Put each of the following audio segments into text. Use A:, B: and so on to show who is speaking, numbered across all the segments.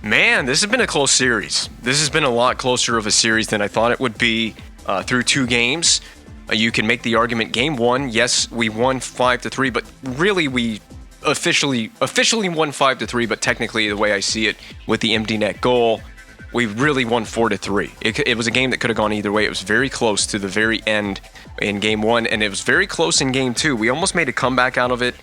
A: Man, this has been a close series. This has been a lot closer of a series than I thought it would be through 2 games. You can make the argument game 1, yes, we won 5-3, but really we officially won 5-3, but technically the way I see it with the empty net goal, we really won 4-3. It was a game that could have gone either way. It was very close to the very end in game 1, and it was very close in game 2. We almost made a comeback out of it.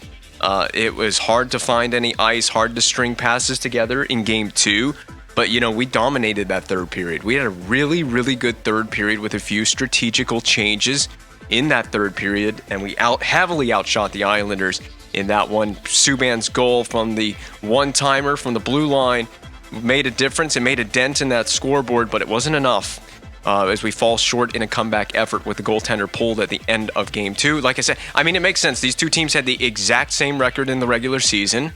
A: It was hard to find any ice, hard to string passes together in game 2. But, we dominated that third period. We had a really, really good third period with a few strategical changes in that third period. And we heavily outshot the Islanders in that one. Subban's goal from the one-timer from the blue line made a difference. It made a dent in that scoreboard, but it wasn't enough. As we fall short in a comeback effort with the goaltender pulled at the end of game 2. Like I said, it makes sense. These two teams had the exact same record in the regular season.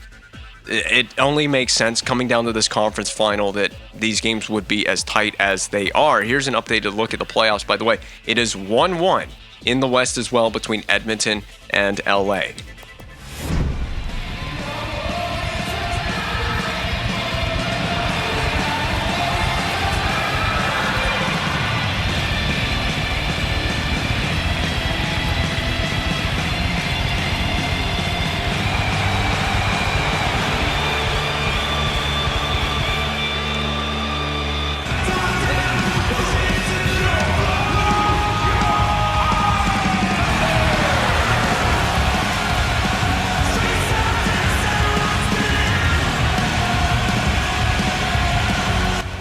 A: It only makes sense coming down to this conference final that these games would be as tight as they are. Here's an updated look at the playoffs, by the way. It is 1-1 in the West as well between Edmonton and LA.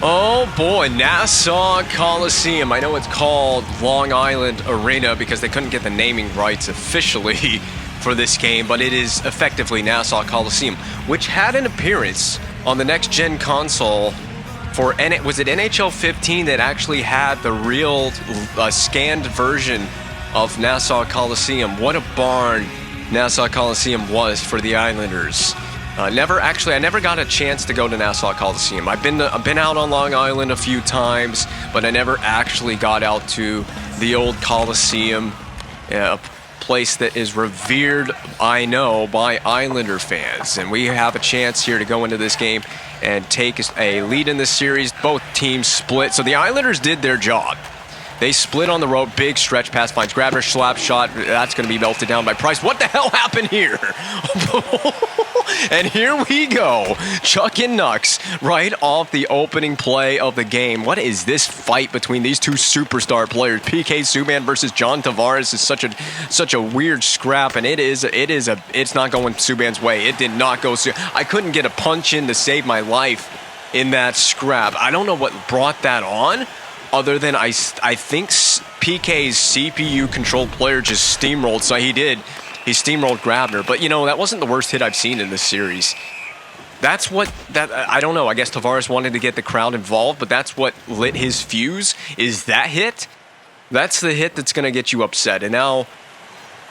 A: Oh boy, Nassau Coliseum. I know it's called Long Island Arena because they couldn't get the naming rights officially for this game, but it is effectively Nassau Coliseum, which had an appearance on the next-gen console for, was it NHL 15 that actually had the real scanned version of Nassau Coliseum? What a barn Nassau Coliseum was for the Islanders. I never got a chance to go to Nassau Coliseum. I've been out on Long Island a few times, but I never actually got out to the old Coliseum, a place that is revered, I know, by Islander fans. And we have a chance here to go into this game and take a lead in this series. Both teams split, so the Islanders did their job. They split on the road, big stretch pass, finds Grabner, slap shot. That's going to be melted down by Price. What the hell happened here? And here we go. Chuck and Nux right off the opening play of the game. What is this fight between these two superstar players? PK Subban versus John Tavares is such a weird scrap, and it's not going Subban's way. It did not go. I couldn't get a punch in to save my life in that scrap. I don't know what brought that on. Other than I think PK's CPU-controlled player just steamrolled. So he did. He steamrolled Grabner. But, that wasn't the worst hit I've seen in this series. I don't know. I guess Tavares wanted to get the crowd involved, but that's what lit his fuse, is that hit. That's the hit that's going to get you upset. And now,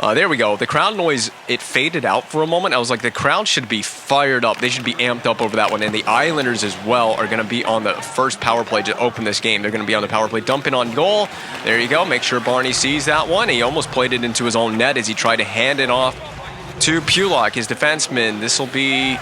A: there we go. The crowd noise, it faded out for a moment. I was like, the crowd should be fired up. They should be amped up over that one. And the Islanders as well are going to be on the first power play to open this game. They're going to be on the power play, dumping on goal. There you go. Make sure Barney sees that one. He almost played it into his own net as he tried to hand it off to Pulock, his defenseman. This will be...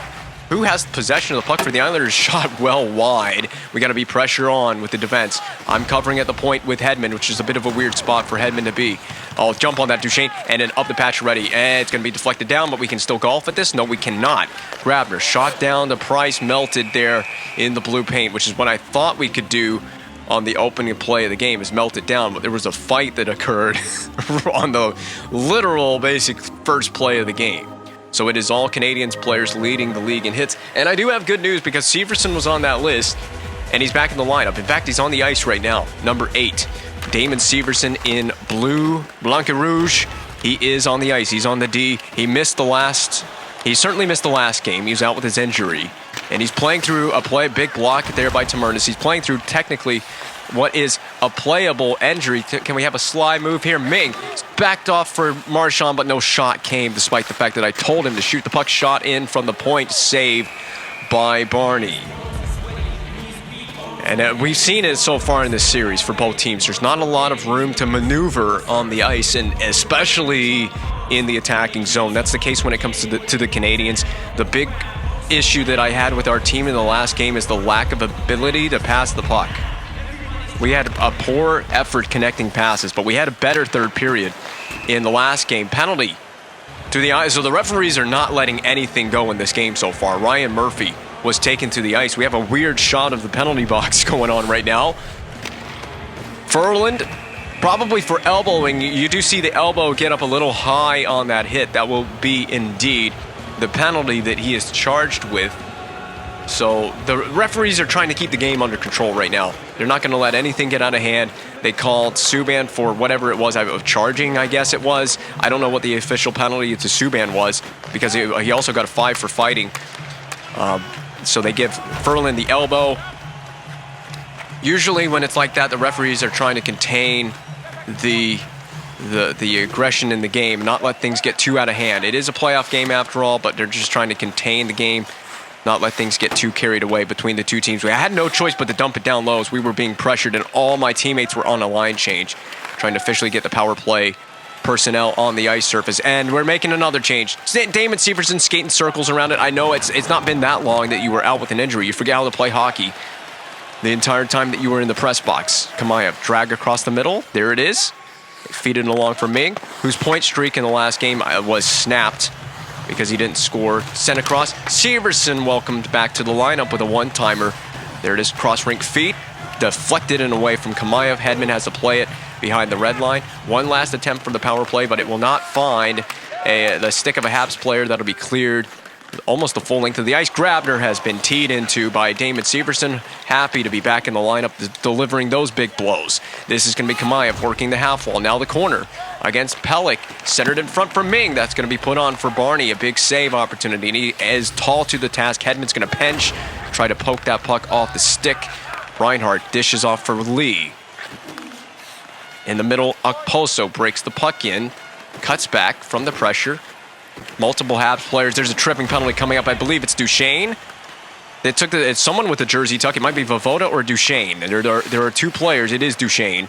A: Who has possession of the puck for the Islanders? Shot well wide. We got to be pressure on with the defense. I'm covering at the point with Hedman, which is a bit of a weird spot for Hedman to be. I'll jump on that Duchesne, and then up the patch ready. And it's going to be deflected down, but we can still golf at this? No, we cannot. Grabner shot down the Price, melted there in the blue paint, which is what I thought we could do on the opening play of the game, is melt it down. But there was a fight that occurred on the literal basic first play of the game. So it is all Canadiens players leading the league in hits. And I do have good news because Severson was on that list, and he's back in the lineup. In fact, he's on the ice right now, number 8. Damon Severson in blue, Blanc and Rouge. He is on the ice. He's on the D. He certainly missed the last game. He was out with his injury. And he's playing through big block there by Tamernis. He's playing through technically what is a playable injury. Can we have a slide move here? Ming backed off for Marchand, but no shot came, despite the fact that I told him to shoot the puck. Shot in from the point, saved by Barney. And we've seen it so far in this series for both teams. There's not a lot of room to maneuver on the ice, and especially in the attacking zone. That's the case when it comes to the Canadiens. The big issue that I had with our team in the last game is the lack of ability to pass the puck. We had a poor effort connecting passes, but we had a better third period in the last game. Penalty to the ice. So the referees are not letting anything go in this game so far. Ryan Murphy was taken to the ice. We have a weird shot of the penalty box going on right now. Ferland, probably for elbowing. You do see the elbow get up a little high on that hit. That will be indeed the penalty that he is charged with. So the referees are trying to keep the game under control right now. They're not going to let anything get out of hand. They called Subban for whatever it was, charging, I guess it was. I don't know what the official penalty to Subban was, because he also got a 5 for fighting. So they give Ferland the elbow. Usually when it's like that, the referees are trying to contain the aggression in the game, not let things get too out of hand. It is a playoff game after all, but they're just trying to contain the game, not let things get too carried away between the two teams. I had no choice but to dump it down low as we were being pressured, and all my teammates were on a line change, trying to officially get the power play personnel on the ice surface. And we're making another change. Damon Severson skating circles around it. I know it's not been that long that you were out with an injury. You forget how to play hockey the entire time that you were in the press box. Kamayev, drag across the middle. There it is. Feed it along for Ming, whose point streak in the last game was snapped because he didn't score. Sent across. Severson welcomed back to the lineup with a one-timer. There it is, cross-rink feet. Deflected and away from Kamayev. Hedman has to play it behind the red line. One last attempt for the power play, but it will not find the stick of a Habs player. That'll be cleared almost the full length of the ice. Grabner has been teed into by Damon Severson. Happy to be back in the lineup, delivering those big blows. This is going to be Kamayev working the half wall. Now the corner against Pelech. Centered in front for Ming. That's going to be put on for Barney. A big save opportunity. And he is tall to the task. Hedman's going to pinch, try to poke that puck off the stick. Reinhardt dishes off for Lee. In the middle, Okposo breaks the puck in. Cuts back from the pressure. Multiple Habs players. There's a tripping penalty coming up. I believe it's Duchesne. It's someone with a jersey tuck. It might be Vovoda or Duchesne. There are two players. It is Duchesne.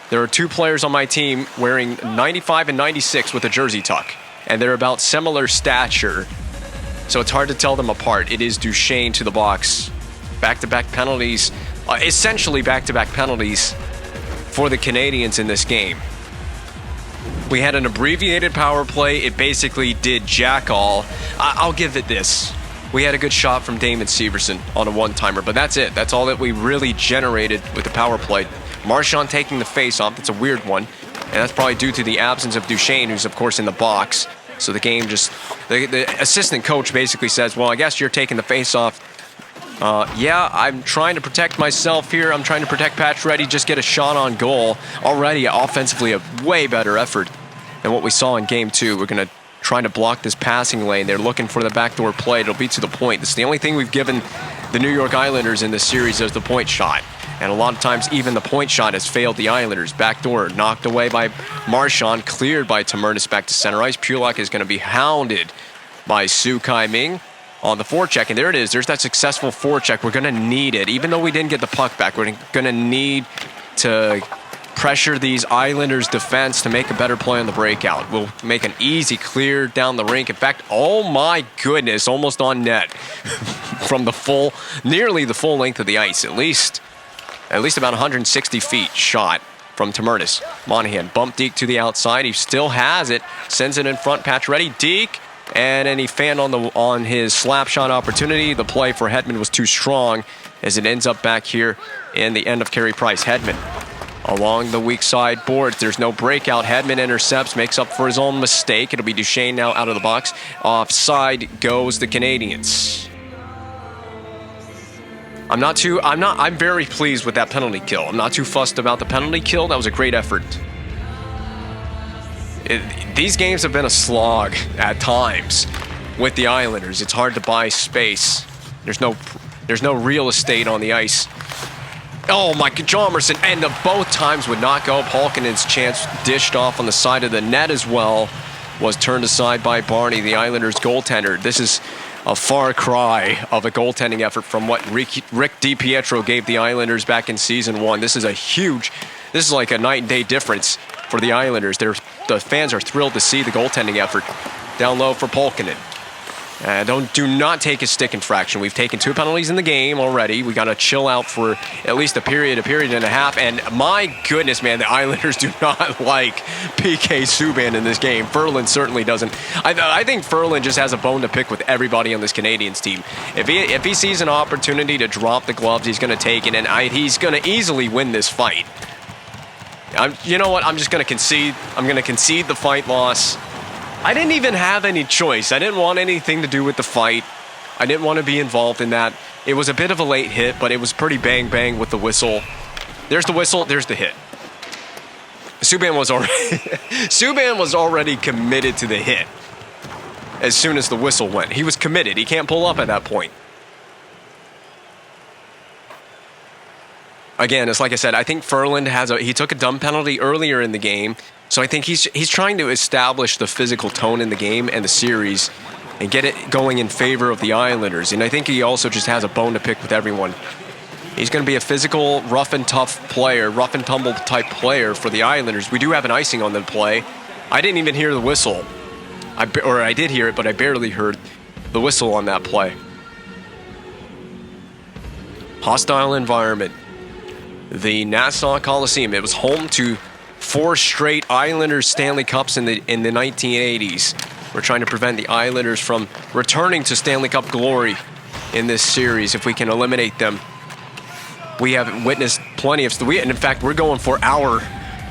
A: There are two players on my team wearing 95 and 96 with a jersey tuck. And they're about similar stature. So it's hard to tell them apart. It is Duchesne to the box. Back-to-back penalties. Essentially back-to-back penalties for the Canadiens in this game. We had an abbreviated power play. It basically did jack all. I'll give it this. We had a good shot from Damon Severson on a one-timer, but that's it. That's all that we really generated with the power play. Marchand taking the face-off. That's a weird one, and that's probably due to the absence of Duchesne, who's, of course, in the box. So the game just... The assistant coach basically says, well, I guess you're taking the face-off. Yeah, I'm trying to protect myself here. I'm trying to protect Pacioretty, just get a shot on goal. Already, offensively, a way better effort than what we saw in Game 2. We're going to try to block this passing lane. They're looking for the backdoor play. It'll be to the point. This is the only thing we've given the New York Islanders in this series is the point shot. And a lot of times, even the point shot has failed the Islanders. Backdoor knocked away by Marchand, cleared by Tamernis back to center ice. Pulak is going to be hounded by Su Kai-Ming on the forecheck, and there it is. There's that successful forecheck. We're going to need it. Even though we didn't get the puck back, we're going to need to pressure these Islanders' defense to make a better play on the breakout. We'll make an easy clear down the rink. In fact, oh my goodness, almost on net from nearly the full length of the ice. At least about 160 feet shot from Tamernis. Monahan bump Deke to the outside. He still has it. Sends it in front. Pacioretty. Deke. And then he fanned on his slap shot opportunity. The play for Hedman was too strong as it ends up back here in the end of Carey Price. Hedman along the weak side boards. There's no breakout. Hedman intercepts, makes up for his own mistake. It'll be Duchesne now out of the box. Offside goes the Canadiens. I'm very pleased with that penalty kill. I'm not too fussed about the penalty kill. That was a great effort. These games have been a slog at times with the Islanders. It's hard to buy space. There's no real estate on the ice. Oh my God, Jomerson, and both times would not go. Polkinen's chance dished off on the side of the net as well was turned aside by Barney, the Islanders goaltender. This is a far cry of a goaltending effort from what Rick DiPietro gave the Islanders back in Season 1. This is like a night and day difference for the Islanders. The fans are thrilled to see the goaltending effort. Down low for Polkinen. Do not take a stick infraction. We've taken 2 penalties in the game already. We got to chill out for at least a period and a half. And my goodness, man, the Islanders do not like PK Subban in this game. Ferland certainly doesn't. I think Ferland just has a bone to pick with everybody on this Canadiens team. If he sees an opportunity to drop the gloves, he's going to take it, and he's going to easily win this fight. You know what? I'm just going to concede. I'm going to concede the fight loss. I didn't even have any choice. I didn't want anything to do with the fight. I didn't want to be involved in that. It was a bit of a late hit, but it was pretty bang with the whistle. There's the whistle. There's the hit. Subban was already committed to the hit as soon as the whistle went. He was committed. He can't pull up at that point. Again, it's like I said, I think Ferland he took a dumb penalty earlier in the game. So I think he's trying to establish the physical tone in the game and the series and get it going in favor of the Islanders. And I think he also just has a bone to pick with everyone. He's going to be a physical, rough and tough player, rough and tumble type player for the Islanders. We do have an icing on the play. I didn't even hear the whistle. I did hear it, but I barely heard the whistle on that play. Hostile environment. The Nassau Coliseum. It was home to 4 straight Islanders Stanley Cups in the 1980s. We're trying to prevent the Islanders from returning to Stanley Cup glory in this series if we can eliminate them. We have witnessed plenty of... And in fact, we're going for our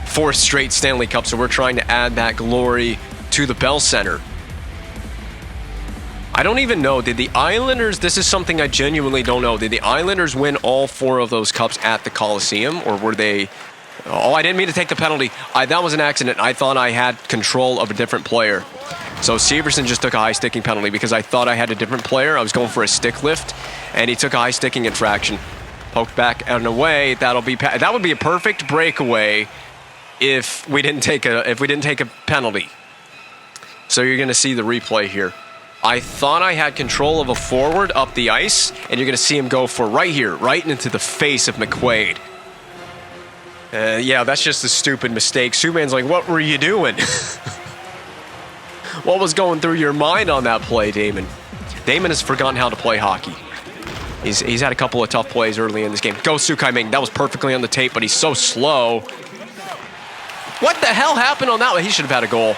A: 4th straight Stanley Cup, so we're trying to add that glory to the Bell Center. I don't even know. Did the Islanders... This is something I genuinely don't know. Did the Islanders win all 4 of those cups at the Coliseum, or were they... Oh, I didn't mean to take the penalty. That was an accident. I thought I had control of a different player. So Severson just took a high sticking penalty because I thought I had a different player. I was going for a stick lift, and he took a high sticking infraction. Poked back and away. That would be a perfect breakaway if we didn't take a penalty. So you're going to see the replay here. I thought I had control of a forward up the ice, and you're going to see him go for right here, right into the face of McQuaid. Yeah, that's just a stupid mistake. Subban's like, what were you doing? What was going through your mind on that play, Damon? Damon has forgotten how to play hockey. He's had a couple of tough plays early in this game. Go Sukai Ming. That was perfectly on the tape, but he's so slow. What the hell happened on that one? He should have had a goal.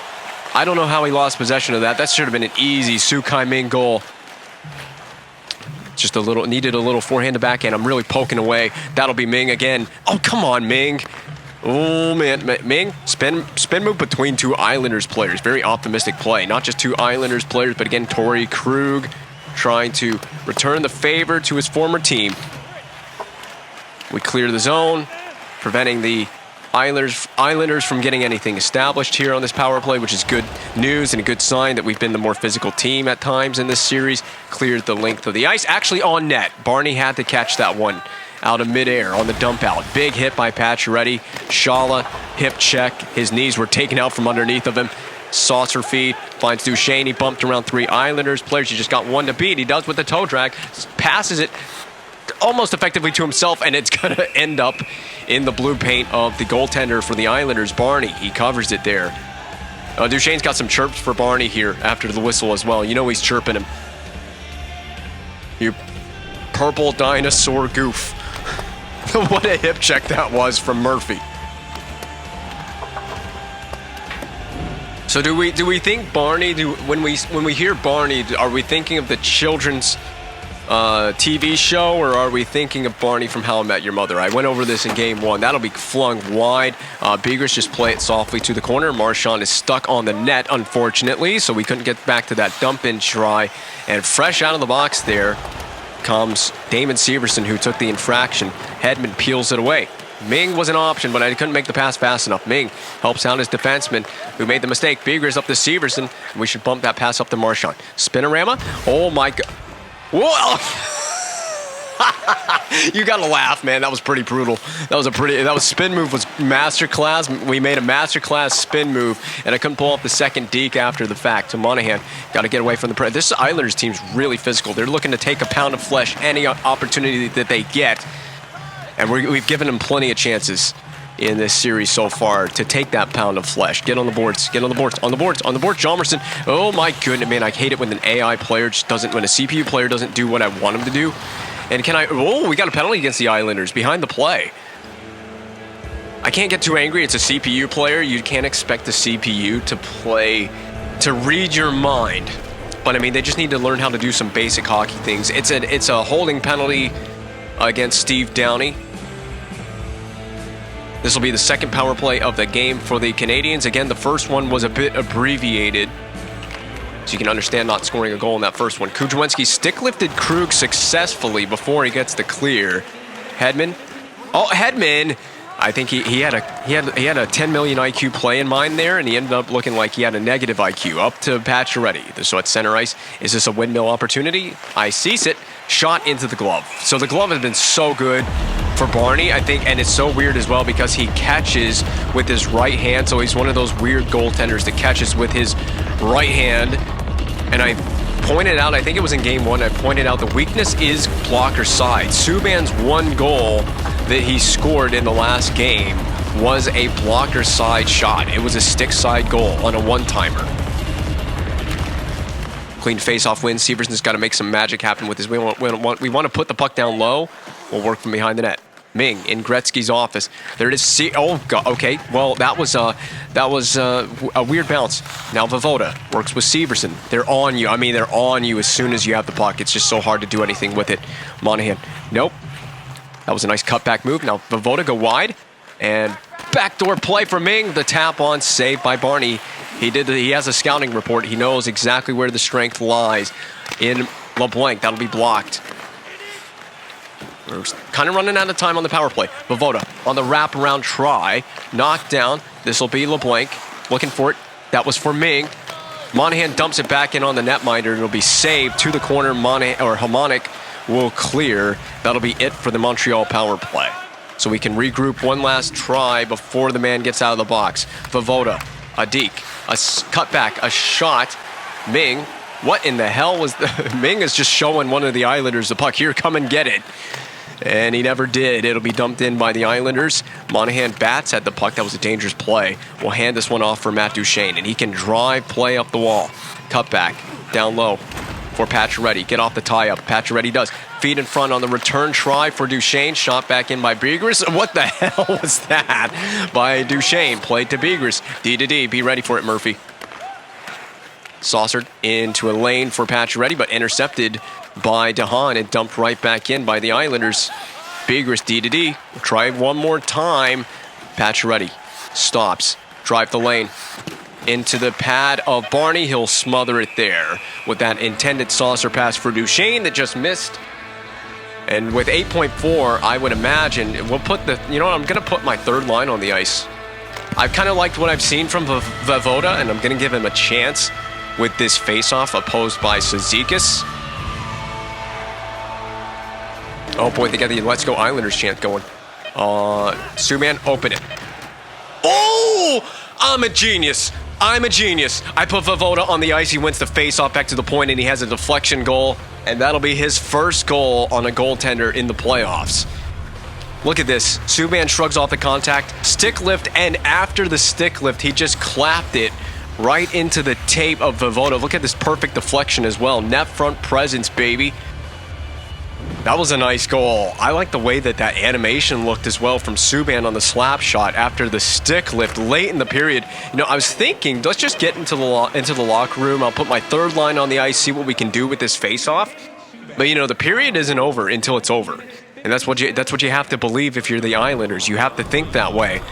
A: I don't know how he lost possession of that. That should have been an easy Sukai Ming goal. Just needed a little forehand to backhand. I'm really poking away. That'll be Ming again. Oh, come on, Ming. Oh, man. Ming, spin move between 2 Islanders players. Very optimistic play. Not just 2 Islanders players, but again, Torrey Krug trying to return the favor to his former team. We clear the zone, preventing the Islanders from getting anything established here on this power play, which is good news and a good sign that we've been the more physical team at times in this series. Cleared the length of the ice. Actually on net. Barney had to catch that one out of midair on the dump out. Big hit by Pacioretty. Shala, hip check. His knees were taken out from underneath of him. Saucer feed. Finds Duchesne. He bumped around 3 Islanders players. He just got one to beat. He does with the toe drag. Passes it almost effectively to himself, and it's going to end up in the blue paint of the goaltender for the Islanders, Barney. He covers it there. Duchesne's got some chirps for Barney here after the whistle as well. You know he's chirping him. You purple dinosaur goof. What a hip check that was from Murphy. So do we think Barney, when we hear Barney, are we thinking of the children's TV show, or are we thinking of Barney from How I Met Your Mother? I went over this in game 1. That'll be flung wide. Begers just play it softly to the corner. Marchand is stuck on the net, unfortunately, so we couldn't get back to that dump-in try. And fresh out of the box there comes Damon Severson, who took the infraction. Hedman peels it away. Ming was an option, but I couldn't make the pass fast enough. Ming helps out his defenseman, who made the mistake. Begers up to Severson. We should bump that pass up to Marchand. Spinorama. Oh, my God. Whoa! You gotta laugh, man. That was pretty brutal. That spin move was masterclass. We made a masterclass spin move, and I couldn't pull off the second deke after the fact. So Monahan got to get away from the press. This Islanders team's really physical. They're looking to take a pound of flesh any opportunity that they get, and we've given them plenty of chances. in this series so far to take that pound of flesh. Get on the boards. Get on the boards. On the boards. On the board. Jomerson. Oh my goodness, man. I hate it when an AI player just doesn't, when a CPU player doesn't do what I want him to do. And we got a penalty against the Islanders behind the play. I can't get too angry. It's a CPU player. You can't expect the CPU to play, to read your mind. But I mean, they just need to learn how to do some basic hockey things. It's a holding penalty against Steve Downey. This will be the second power play of the game for the Canadiens. Again, the first one was a bit abbreviated, so you can understand not scoring a goal in that first one. Kudrwinski stick-lifted Krug successfully before he gets the clear. Hedman. Oh, Hedman! I think he had a 10 million IQ play in mind there, and he ended up looking like he had a negative IQ. Up to Pacioretty. So at center ice, is this a windmill opportunity? I sees it. Shot into the glove. So the glove has been so good for Barney, I think, and it's so weird as well because he catches with his right hand. So he's one of those weird goaltenders that catches with his right hand. And I pointed out, I think it was in game one, I pointed out the weakness is blocker side. Subban's one goal that he scored in the last game was a blocker side shot. It was a stick side goal on a one-timer. Clean face-off win. Severson's got to make some magic happen with this. We want to put the puck down low. We'll work from behind the net. Ming in Gretzky's office. There it is. Oh, God. Okay. Well, that was a weird bounce. Now Voivoda works with Severson. They're on you. I mean, they're on you as soon as you have the puck. It's just so hard to do anything with it. Monahan. Nope. That was a nice cutback move. Now Voivoda go wide. And backdoor play for Ming. The tap on save by Barney. He has a scouting report. He knows exactly where the strength lies in LeBlanc. That'll be blocked. We're kind of running out of time on the power play. Voivoda on the wraparound try. Knocked down. This will be LeBlanc. Looking for it. That was for Ming. Monahan dumps it back in on the netminder. It'll be saved to the corner. Hamonic will clear. That'll be it for the Montreal power play. So we can regroup one last try before the man gets out of the box. Voivoda, a deke, a cutback, a shot. Ming, what in the hell was Ming is just showing one of the Islanders the puck. Here, come and get it. And he never did. It'll be dumped in by the Islanders. Monahan bats at the puck. That was a dangerous play. We'll hand this one off for Matt Duchene, and he can drive play up the wall. Cutback, down low for Pacioretty. Get off the tie-up. Pacioretty does. Feet in front on the return try for Duchene. Shot back in by Begris. What the hell was that? By Duchene. Played to Begris. D to D. Be ready for it, Murphy. Saucered into a lane for Pacioretty, but intercepted by DeHaan and dumped right back in by the Islanders. Begris D to D. Try one more time. Pacioretty stops. Drive the lane. Into the pad of Barney. He'll smother it there with that intended saucer pass for Duchene that just missed. And with 8.4, I would imagine we'll put I'm going to put my third line on the ice. I've kind of liked what I've seen from Voivoda, and I'm going to give him a chance with this face-off opposed by Cizikas. Oh boy, they got the Let's Go Islanders chant going. Subban, open it. Oh! I'm a genius. I'm a genius. I put Voivoda on the ice. He wins the face-off back to the point, and he has a deflection goal. And that'll be his first goal on a goaltender in the playoffs. Look at this. Subban shrugs off the contact. Stick lift, and after the stick lift, he just clapped it right into the tape of Voivoda. Look at this perfect deflection as well. Net front presence, baby. That was a nice goal. I like the way that animation looked as well from Subban on the slap shot after the stick lift late in the period. I was thinking, let's just get into the locker room. I'll put my third line on the ice, see what we can do with this face-off. But the period isn't over until it's over, and that's what you have to believe if you're the Islanders. You have to think that way.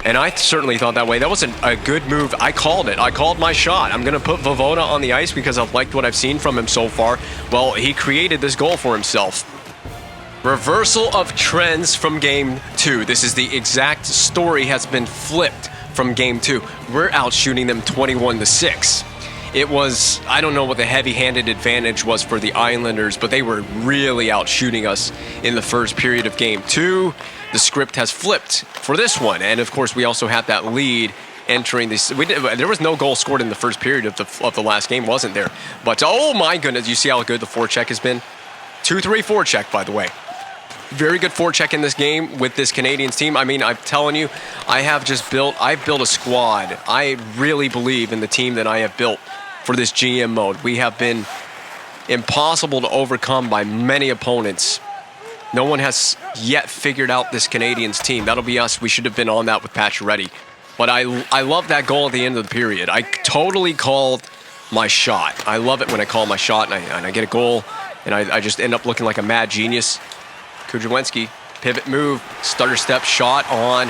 A: And I certainly thought that way. That wasn't a good move. I called it. I called my shot. I'm going to put Voivoda on the ice because I've liked what I've seen from him so far. Well, he created this goal for himself. Reversal of trends from Game 2. This is the exact story has been flipped from Game 2. We're out shooting them 21-6. It was, I don't know what the heavy-handed advantage was for the Islanders, but they were really out shooting us in the first period of Game 2. The script has flipped for this one, and of course we also had that lead entering this. There was no goal scored in the first period of the last game, wasn't there? But oh my goodness, you see how good the forecheck has been? 2-3 forecheck, by the way. very good forecheck in this game with this Canadiens team. I mean, I'm telling you, I've built a squad. I really believe in the team that I have built for this GM mode. We have been impossible to overcome by many opponents. No one has yet figured out this Canadiens team. That'll be us. We should have been on that with Pacioretty. But I love that goal at the end of the period. I totally called my shot. I love it when I call my shot and I get a goal, and I just end up looking like a mad genius. Kudrwinski, pivot move, stutter step shot on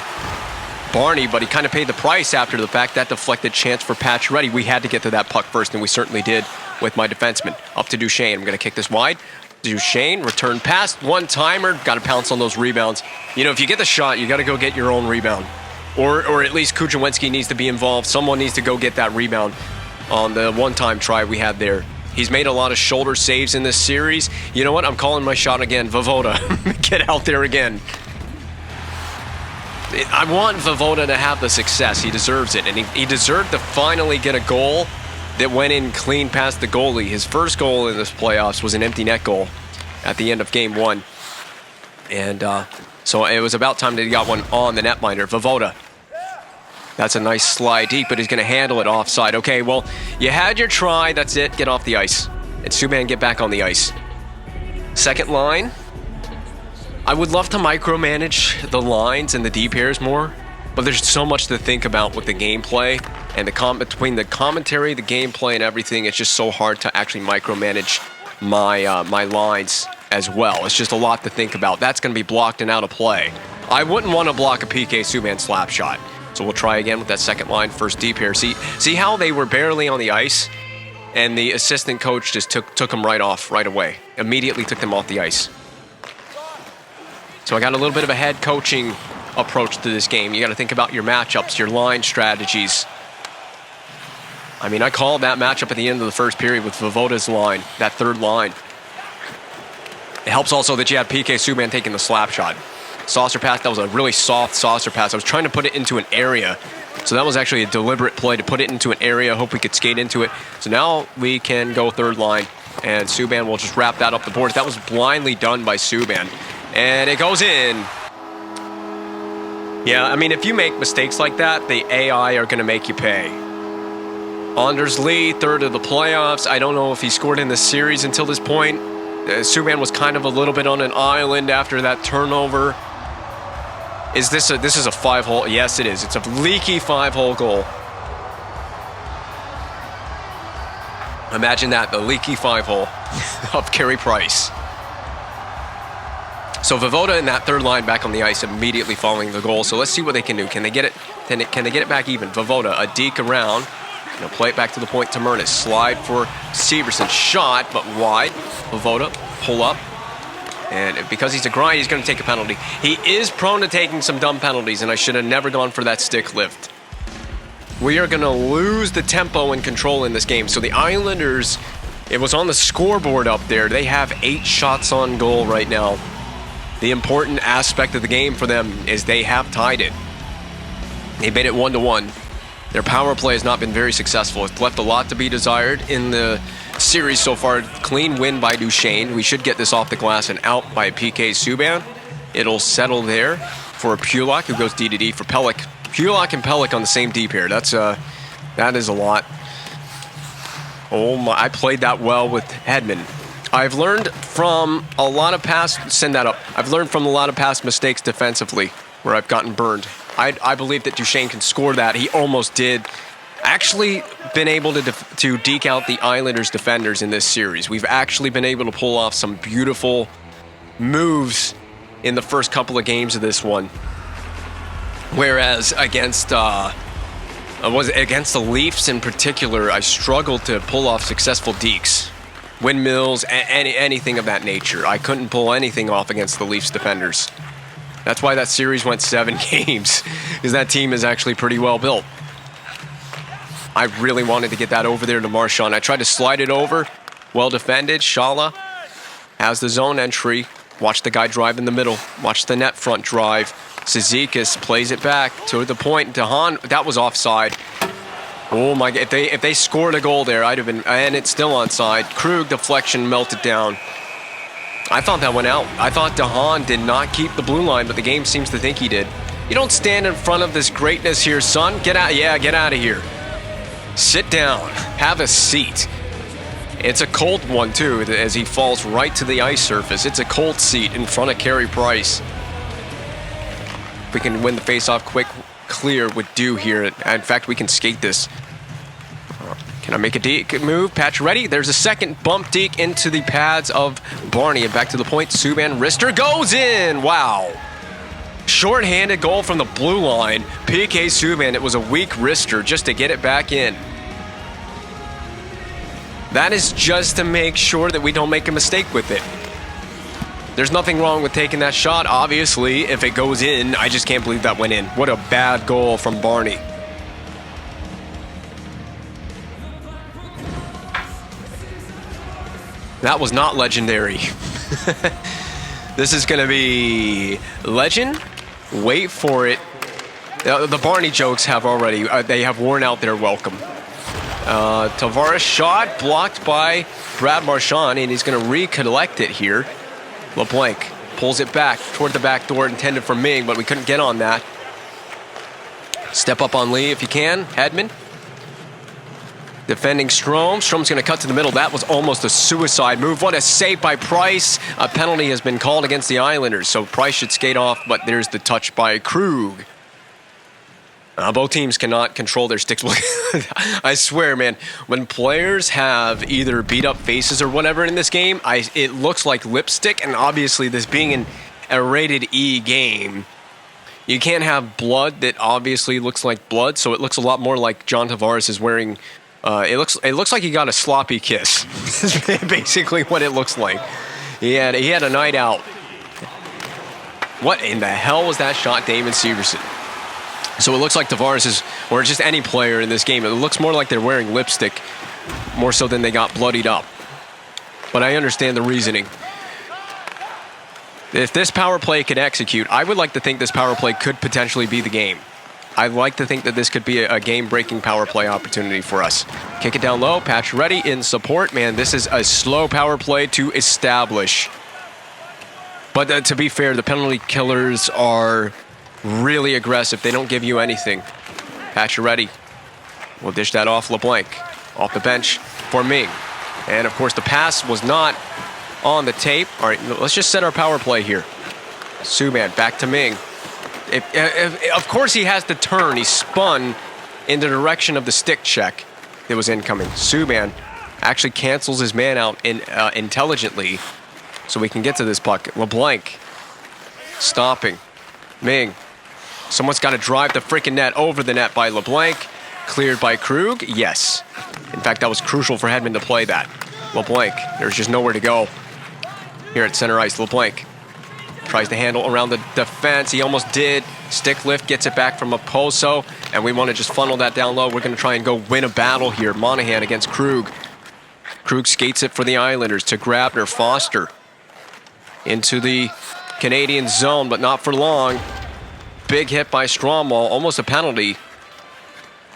A: Barney, but he kind of paid the price after the fact. That deflected chance for Pacioretty. We had to get to that puck first, and we certainly did with my defenseman. Up to Duchesne. I'm going to kick this wide. Duchesne, return pass, one-timer. Got to pounce on those rebounds. You know, if you get the shot, you got to go get your own rebound. Or at least Kudrwinski needs to be involved. Someone needs to go get that rebound on the one-time try we had there. He's made a lot of shoulder saves in this series. You know what? I'm calling my shot again. Vovoda, get out there again. I want Vovoda to have the success. He deserves it. And he deserved to finally get a goal that went in clean past the goalie. His first goal in this playoffs was an empty net goal at the end of game one. And so it was about time that he got one on the netminder. Vovoda. That's a nice slide deep, but he's going to handle it offside. Okay, well, you had your try. That's it. Get off the ice. And Subban, get back on the ice. Second line. I would love to micromanage the lines and the D pairs more, but there's so much to think about with the gameplay and between the commentary, the gameplay, and everything. It's just so hard to actually micromanage my lines as well. It's just a lot to think about. That's going to be blocked and out of play. I wouldn't want to block a PK Subban slap shot. So we'll try again with that second line, first D pair. See how they were barely on the ice, and the assistant coach just took them right off right away. Immediately took them off the ice. So I got a little bit of a head coaching approach to this game. You got to think about your matchups, your line strategies. I mean, I called that matchup at the end of the first period with Vovoda's line, that third line. It helps also that you had PK Subban taking the slap shot. Saucer pass, that was a really soft saucer pass. I was trying to put it into an area. So that was actually a deliberate play to put it into an area. Hope we could skate into it. So now we can go third line, and Subban will just wrap that up the boards. That was blindly done by Subban. And it goes in. Yeah, I mean, if you make mistakes like that, the AI are going to make you pay. Anders Lee, third of the playoffs. I don't know if he scored in the series until this point. Subban was kind of a little bit on an island after that turnover. Is this a 5-hole? Yes, it is. It's a leaky 5-hole goal. Imagine that, the leaky 5-hole of Carey Price. So Vovoda in that third line back on the ice immediately following the goal. So let's see what they can do. Can they get it? Can they get it back even? Vovoda, a deke around. Play it back to the point to Mernis. Slide for Severson. Shot, but wide. Vovoda, pull up. And because he's a grind, he's going to take a penalty. He is prone to taking some dumb penalties, and I should have never gone for that stick lift. We are going to lose the tempo and control in this game. So the Islanders, it was on the scoreboard up there. They have 8 shots on goal right now. The important aspect of the game for them is they have tied it. They made it 1-1. Their power play has not been very successful. It's left a lot to be desired in the series so far. Clean win by Duchesne. We should get this off the glass and out by PK Subban. It'll settle there for Pulock, who goes D-to-D for Pelech. Pulock and Pelech on the same D pair. That is a lot. Oh my! I played that well with Hedman. I've learned from a lot of past. Send that up. I've learned from a lot of past mistakes defensively where I've gotten burned. I believe that Duchesne can score that. He almost did. Actually been able to deke out the Islanders defenders in this series. We've actually been able to pull off some beautiful moves in the first couple of games of this one. Whereas against the Leafs in particular, I struggled to pull off successful dekes. Windmills, anything of that nature. I couldn't pull anything off against the Leafs defenders. That's why that series went 7 games, because that team is actually pretty well built. I really wanted to get that over there to Marchand. I tried to slide it over. Well defended. Shala has the zone entry. Watch the guy drive in the middle. Watch the net front drive. Cizikas plays it back to the point. Dahan, that was offside. Oh my God! If they scored a goal there, I'd have been. And it's still onside. Krug deflection melted down. I thought that went out. I thought DeHaan did not keep the blue line, but the game seems to think he did. You don't stand in front of this greatness here, son. Get out. Yeah, get out of here. Sit down. Have a seat. It's a cold one, too, as he falls right to the ice surface. It's a cold seat in front of Carey Price. We can win the faceoff quick, clear with due here. In fact, we can skate this. Can I make a deke move? Patch ready. There's a second bump deke into the pads of Barney. And back to the point. Subban wrister goes in. Wow. Short-handed goal from the blue line. PK Subban. It was a weak wrister just to get it back in. That is just to make sure that we don't make a mistake with it. There's nothing wrong with taking that shot. Obviously, if it goes in, I just can't believe that went in. What a bad goal from Barney. That was not legendary. This is going to be legend. Wait for it. The Barney jokes have already, they have worn out their welcome. Tavares shot blocked by Brad Marchand, and he's going to recollect it here. LeBlanc pulls it back toward the back door intended for Ming, but we couldn't get on that. Step up on Lee if you can. Hedman. Defending Strome. Strome's going to cut to the middle. That was almost a suicide move. What a save by Price. A penalty has been called against the Islanders, so Price should skate off, but there's the touch by Krug. Both teams cannot control their sticks. I swear, man, when players have either beat up faces or whatever in this game, it looks like lipstick, and obviously this being a rated E game, you can't have blood that obviously looks like blood, so it looks a lot more like John Tavares is wearing... It looks like he got a sloppy kiss. Is basically what it looks like. He had a night out. What in the hell was that shot, Damon Severson? So it looks like Tavares is, or just any player in this game, it looks more like they're wearing lipstick, more so than they got bloodied up. But I understand the reasoning. If this power play could execute, I would like to think this power play could potentially be the game. I'd like to think that this could be a game-breaking power play opportunity for us. Kick it down low, patch ready in support. Man, this is a slow power play to establish. But to be fair, the penalty killers are really aggressive. They don't give you anything. Patch ready. We'll dish that off LeBlanc. Off the bench for Ming. And, of course, the pass was not on the tape. All right, let's just set our power play here. Subban back to Ming. Of course he has to turn. He spun in the direction of the stick check that was incoming. Subban actually cancels his man out intelligently so we can get to this puck. LeBlanc stopping. Ming. Someone's got to drive the freaking net over the net by LeBlanc. Cleared by Krug. Yes. In fact, that was crucial for Hedman to play that. LeBlanc. There's just nowhere to go here at center ice. LeBlanc tries to handle around the defense. He almost did. Stick lift gets it back from Oposo, and we want to just funnel that down low. We're going to try and go win a battle here. Monahan against Krug. Krug skates it for the Islanders to Grabner. Foster into the Canadian zone, but not for long. Big hit by Stromwall, almost a penalty.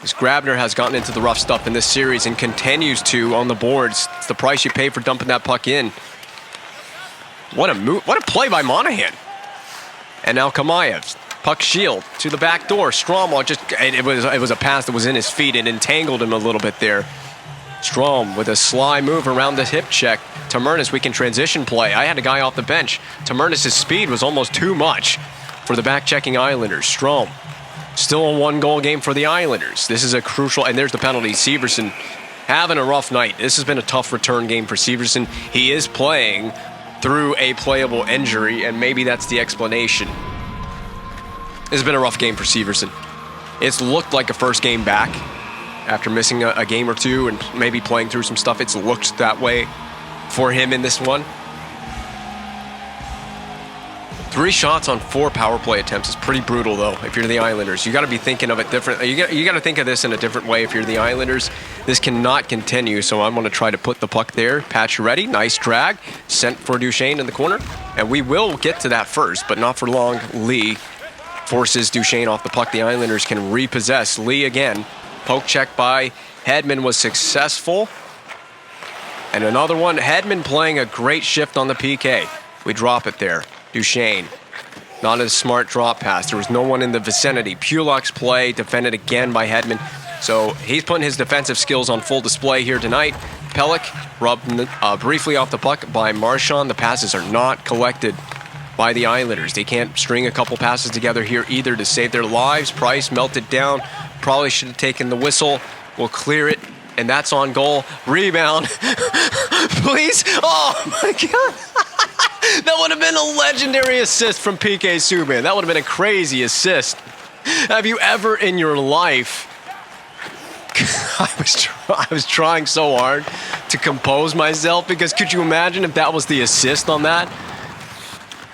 A: As Grabner has gotten into the rough stuff in this series and continues to on the boards. It's the price you pay for dumping that puck in. What a move! What a play by Monahan. And now Kamayev, puck shield to the back door. Stromwall it was a pass that was in his feet and entangled him a little bit there. Strom with a sly move around the hip check. Tamernis, we can transition play. I had a guy off the bench. Tamernis' speed was almost too much for the back-checking Islanders. Strom, still a one-goal game for the Islanders. This is a crucial, and there's the penalty. Severson having a rough night. This has been a tough return game for Severson. He is playing through a playable injury, and maybe that's the explanation. It's been a rough game for Severson. It's looked like a first game back after missing a game or two and maybe playing through some stuff. It's looked that way for him in this one. 3 shots on 4 power play attempts is pretty brutal, though, if you're the Islanders. You got to be thinking of it differently. You got to think of this in a different way if you're the Islanders. This cannot continue, so I'm going to try to put the puck there. Patch ready. Nice drag. Sent for Duchesne in the corner. And we will get to that first, but not for long. Lee forces Duchesne off the puck. The Islanders can repossess. Lee again. Poke check by Hedman was successful. And another one. Hedman playing a great shift on the PK. We drop it there. Duchesne. Not a smart drop pass. There was no one in the vicinity. Pulock's play defended again by Hedman. So he's putting his defensive skills on full display here tonight. Pelech rubbed briefly off the puck by Marchand. The passes are not collected by the Islanders. They can't string a couple passes together here either to save their lives. Price melted down. Probably should have taken the whistle. We'll clear it. And that's on goal. Rebound. Please. Oh, my God. That would have been a legendary assist from PK Subban. That would have been a crazy assist. Have you ever in your life... I was trying so hard to compose myself because could you imagine if that was the assist on that?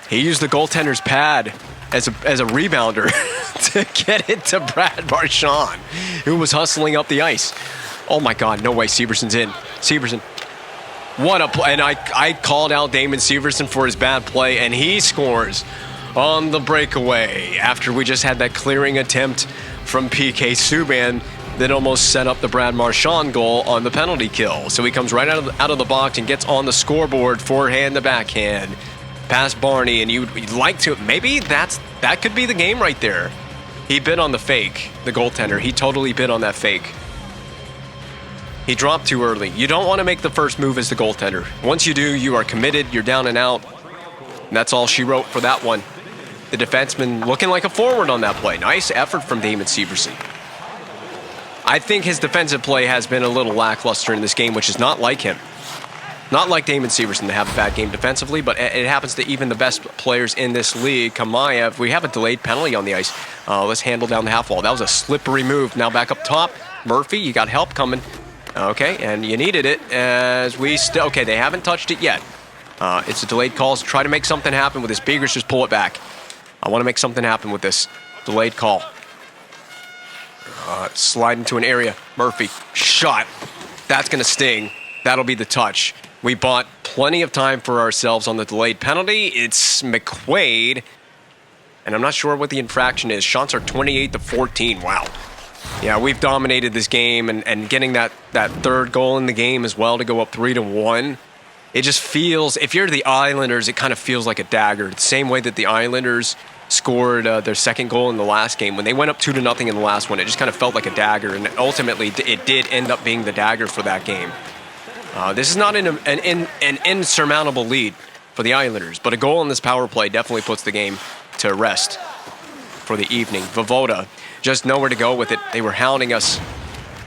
A: He used the goaltender's pad as a rebounder to get it to Brad Marchand, who was hustling up the ice. Oh my God, no way, Severson's in. Severson, what a play. And I called out Damon Severson for his bad play, and he scores on the breakaway after we just had that clearing attempt from PK Subban that almost set up the Brad Marchand goal on the penalty kill. So he comes right out of the box and gets on the scoreboard, forehand to backhand, past Barney, and you'd like to, maybe that could be the game right there. He bid on the fake, the goaltender. He totally bid on that fake. He dropped too early. You don't want to make the first move as the goaltender. Once you do, you are committed, you're down and out. And that's all she wrote for that one. The defenseman looking like a forward on that play. Nice effort from Damon Severson. I think his defensive play has been a little lackluster in this game, which is not like him. Not like Damon Severson to have a bad game defensively, but it happens to even the best players in this league. Kamayev, we have a delayed penalty on the ice. Let's handle down the half wall. That was a slippery move. Now back up top. Murphy, you got help coming. Okay, and you needed it as we still... Okay, they haven't touched it yet. It's a delayed call. So try to make something happen with this. Begers, just pull it back. I want to make something happen with this delayed call. Slide into an area. Murphy, shot. That's going to sting. That'll be the touch. We bought plenty of time for ourselves on the delayed penalty. It's McQuaid, and I'm not sure what the infraction is. Shots are 28-14. Wow. Yeah, we've dominated this game, and getting that third goal in the game as well to go up 3-1. It just feels, if you're the Islanders, it kind of feels like a dagger. The same way that the Islanders scored their second goal in the last game. When they went up 2-0 in the last one, it just kind of felt like a dagger, and ultimately it did end up being the dagger for that game. This is not an insurmountable lead for the Islanders, but a goal in this power play definitely puts the game to rest for the evening. Voivoda, just nowhere to go with it. They were hounding us,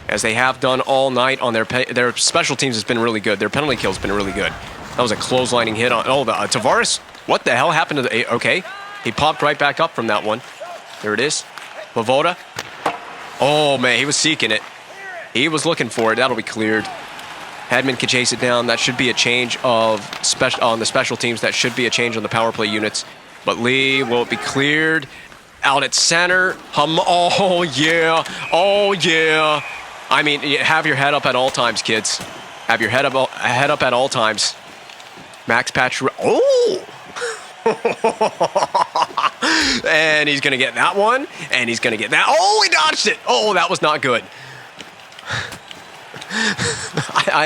A: as they have done all night on their special teams has been really good. Their penalty kill has been really good. That was a clotheslining hit on... Oh, the Tavares. What the hell happened to the... Okay. He popped right back up from that one. There it is. Voivoda. Oh, man, he was seeking it. He was looking for it. That'll be cleared. Hedman can chase it down. That should be a change of on the special teams. That should be a change on the power play units. But Lee will be cleared. Out at center. Oh, yeah. Oh, yeah. I mean, have your head up at all times, kids. Have your head up at all times. Max Pacioretty. Oh! And he's going to get that one. And he's going to get that. Oh, he dodged it. Oh, that was not good. I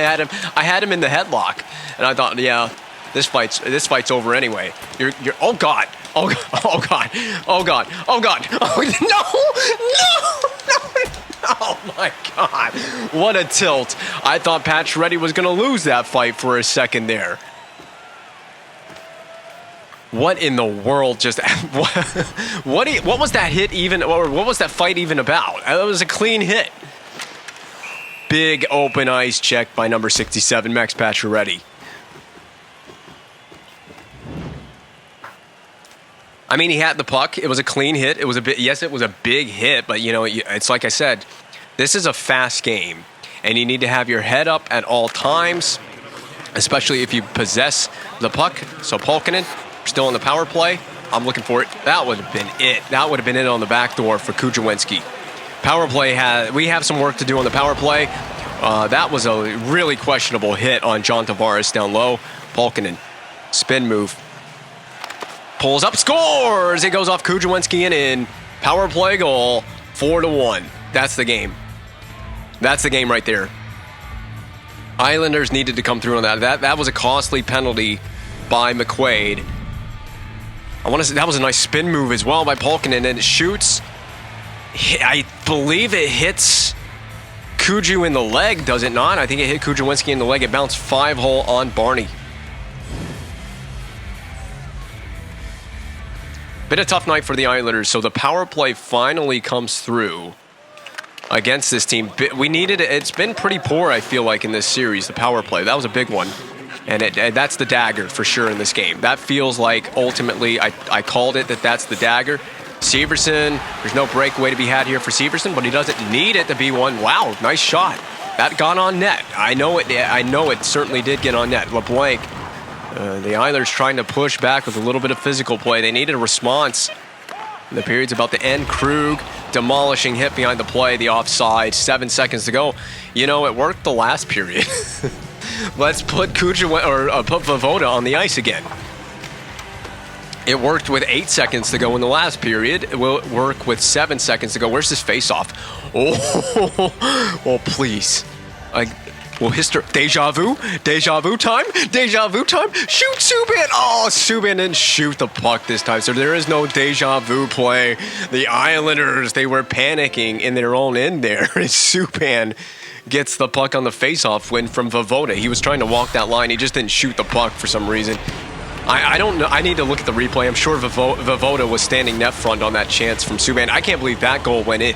A: had him in the headlock. And I thought, yeah, this fight's over anyway. You're oh God. Oh God. Oh God. Oh God. Oh God. Oh no. Oh my God. What a tilt. I thought Pacioretty was going to lose that fight for a second there. What in the world just... What was that hit even... Or what was that fight even about? It was a clean hit. Big open ice check by number 67, Max Pacioretty. I mean, he had the puck. It was a clean hit. It was a bit... Yes, it was a big hit, but, you know, it's like I said, this is a fast game, and you need to have your head up at all times, especially if you possess the puck. So Polkinen... Still on the power play. I'm looking for it. That would have been it. That would have been it on the back door for Kujawinski. Power play we have some work to do on the power play. That was a really questionable hit on John Tavares down low. Polkinen. Spin move. Pulls up, scores! It goes off Kujawinski and in. Power play goal. 4-1. That's the game. That's the game right there. Islanders needed to come through on that. That was a costly penalty by McQuaid. I want to say that was a nice spin move as well by Polkinen, and it shoots. I believe it hits Kuju in the leg, does it not? I think it hit Kujawinski in the leg. It bounced 5-hole on Barney. Been a tough night for the Islanders, so the power play finally comes through against this team. We needed it. It's been pretty poor, I feel like, in this series, the power play. That was a big one. And that's the dagger for sure in this game. That feels like ultimately, I called it that's the dagger. Severson, there's no breakaway to be had here for Severson, but he doesn't need it to be one. Wow, nice shot. That got on net. I know it certainly did get on net. LeBlanc, the Islanders trying to push back with a little bit of physical play. They needed a response. The period's about to end. Krug, demolishing hit behind the play, the offside, 7 seconds to go. You know, it worked the last period. Let's put put Voivoda on the ice again. It worked with 8 seconds to go in the last period. It will work with 7 seconds to go. Where's this face-off? Oh, please. History. Deja vu time. Shoot Subban. Oh, Subban didn't shoot the puck this time, so there is no deja vu play. The Islanders, they were panicking in their own end there. Subban gets the puck on the face-off win from Voivoda. He was trying to walk that line. He just didn't shoot the puck for some reason. I don't know. I need to look at the replay. I'm sure Voivoda was standing net front on that chance from Subban. I can't believe that goal went in.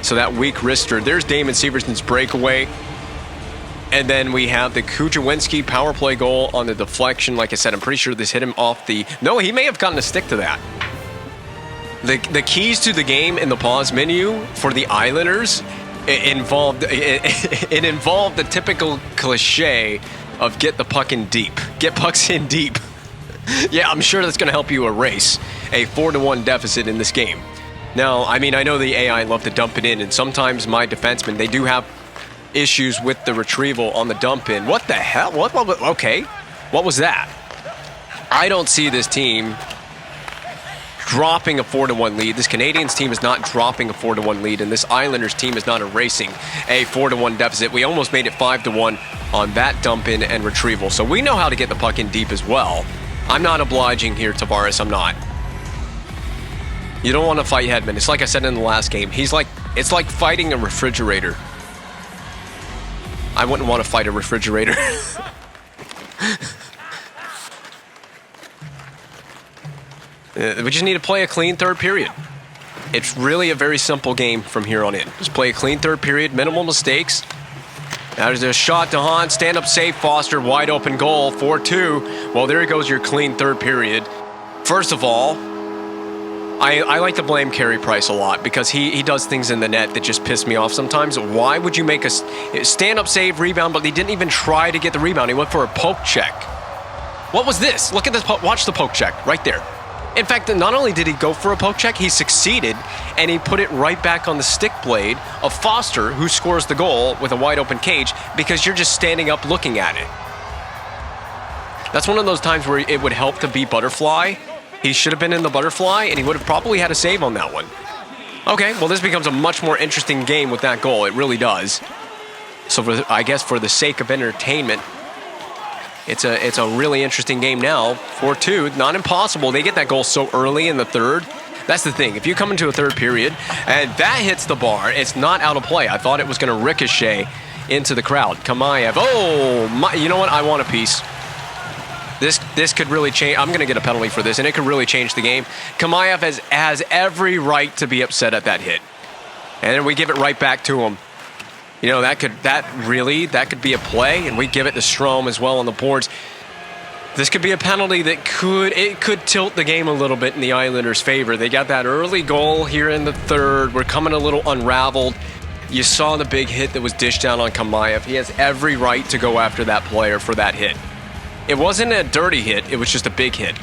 A: So that weak wrister. There's Damon Severson's breakaway. And then we have the Kujawinski power play goal on the deflection. Like I said, I'm pretty sure this hit him off the... No, he may have gotten a stick to that. The keys to the game in the pause menu for the Islanders involved the typical cliche of get the puck in deep. Get pucks in deep. Yeah, I'm sure that's going to help you erase a 4-1 deficit in this game. Now, I mean, I know the AI love to dump it in, and sometimes my defensemen, they do have issues with the retrieval on the dump in. What the hell? What? Okay. What was that? I don't see this team dropping a 4-1 lead. This Canadiens team is not dropping a 4-1 lead, and this Islanders team is not erasing a 4-1 deficit. We almost made it 5-1 on that dump in and retrieval. So we know how to get the puck in deep as well. I'm not obliging here, Tavares. I'm not. You don't want to fight Hedman. It's like I said in the last game. It's like fighting a refrigerator. I wouldn't want to fight a refrigerator. We just need to play a clean third period. It's really a very simple game from here on in. Just play a clean third period, minimal mistakes. Now there's a shot to Hahn, stand up save, Foster, wide open goal, 4-2. Well, there goes your clean third period. First of all, I like to blame Carey Price a lot because he does things in the net that just piss me off sometimes. Why would you make a stand-up save, rebound, but he didn't even try to get the rebound. He went for a poke check. What was this? Look at this. Watch the poke check right there. In fact, not only did he go for a poke check, he succeeded, and he put it right back on the stick blade of Foster, who scores the goal with a wide-open cage because you're just standing up looking at it. That's one of those times where it would help to be butterfly. He should have been in the butterfly, and he would have probably had a save on that one. Okay, well, this becomes a much more interesting game with that goal. It really does. So I guess for the sake of entertainment, it's a really interesting game now. 4-2, not impossible. They get that goal so early in the third. That's the thing. If you come into a third period and that hits the bar, it's not out of play. I thought it was going to ricochet into the crowd. Kamayev. Oh, you know what? I want a piece. This could really change. I'm going to get a penalty for this, and it could really change the game. Kamayev has every right to be upset at that hit. And then we give it right back to him. You know, that could be a play, and we give it to Strome as well on the boards. This could be a penalty that could tilt the game a little bit in the Islanders' favor. They got that early goal here in the third. We're coming a little unraveled. You saw the big hit that was dished down on Kamayev. He has every right to go after that player for that hit. It wasn't a dirty hit. It was just a big hit.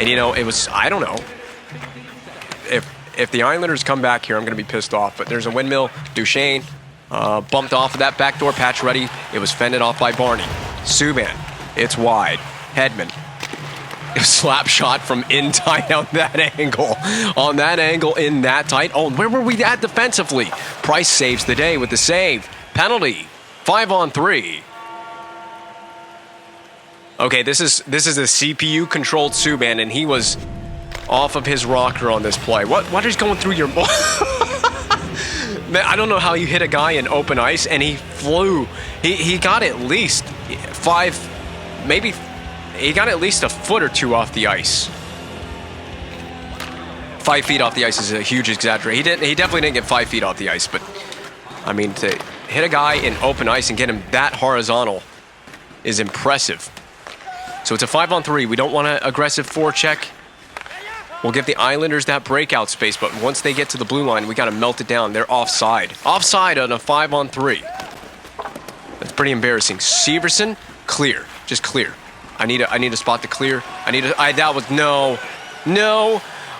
A: And, you know, it was, I don't know. If the Islanders come back here, I'm going to be pissed off. But there's a windmill. Duchesne bumped off of that backdoor patch ready. It was fended off by Barney. Subban. It's wide. Hedman. A slap shot from in tight on that angle. On that angle, in that tight. Oh, where were we at defensively? Price saves the day with the save. Penalty. 5-on-3. Okay, this is a CPU-controlled Subban, and he was off of his rocker on this play. What is going through your... Man, I don't know how you hit a guy in open ice, and he flew. He got at least 5, maybe... He got at least a foot or two off the ice. 5 feet off the ice is a huge exaggeration. He definitely didn't get 5 feet off the ice, but... I mean, to hit a guy in open ice and get him that horizontal is impressive. So it's a 5-on-3. We don't want an aggressive forecheck. We'll give the Islanders that breakout space, but once they get to the blue line, we got to melt it down. They're offside. Offside on a 5-on-3. That's pretty embarrassing. Severson, clear. Just clear. I need a spot to clear. That was no.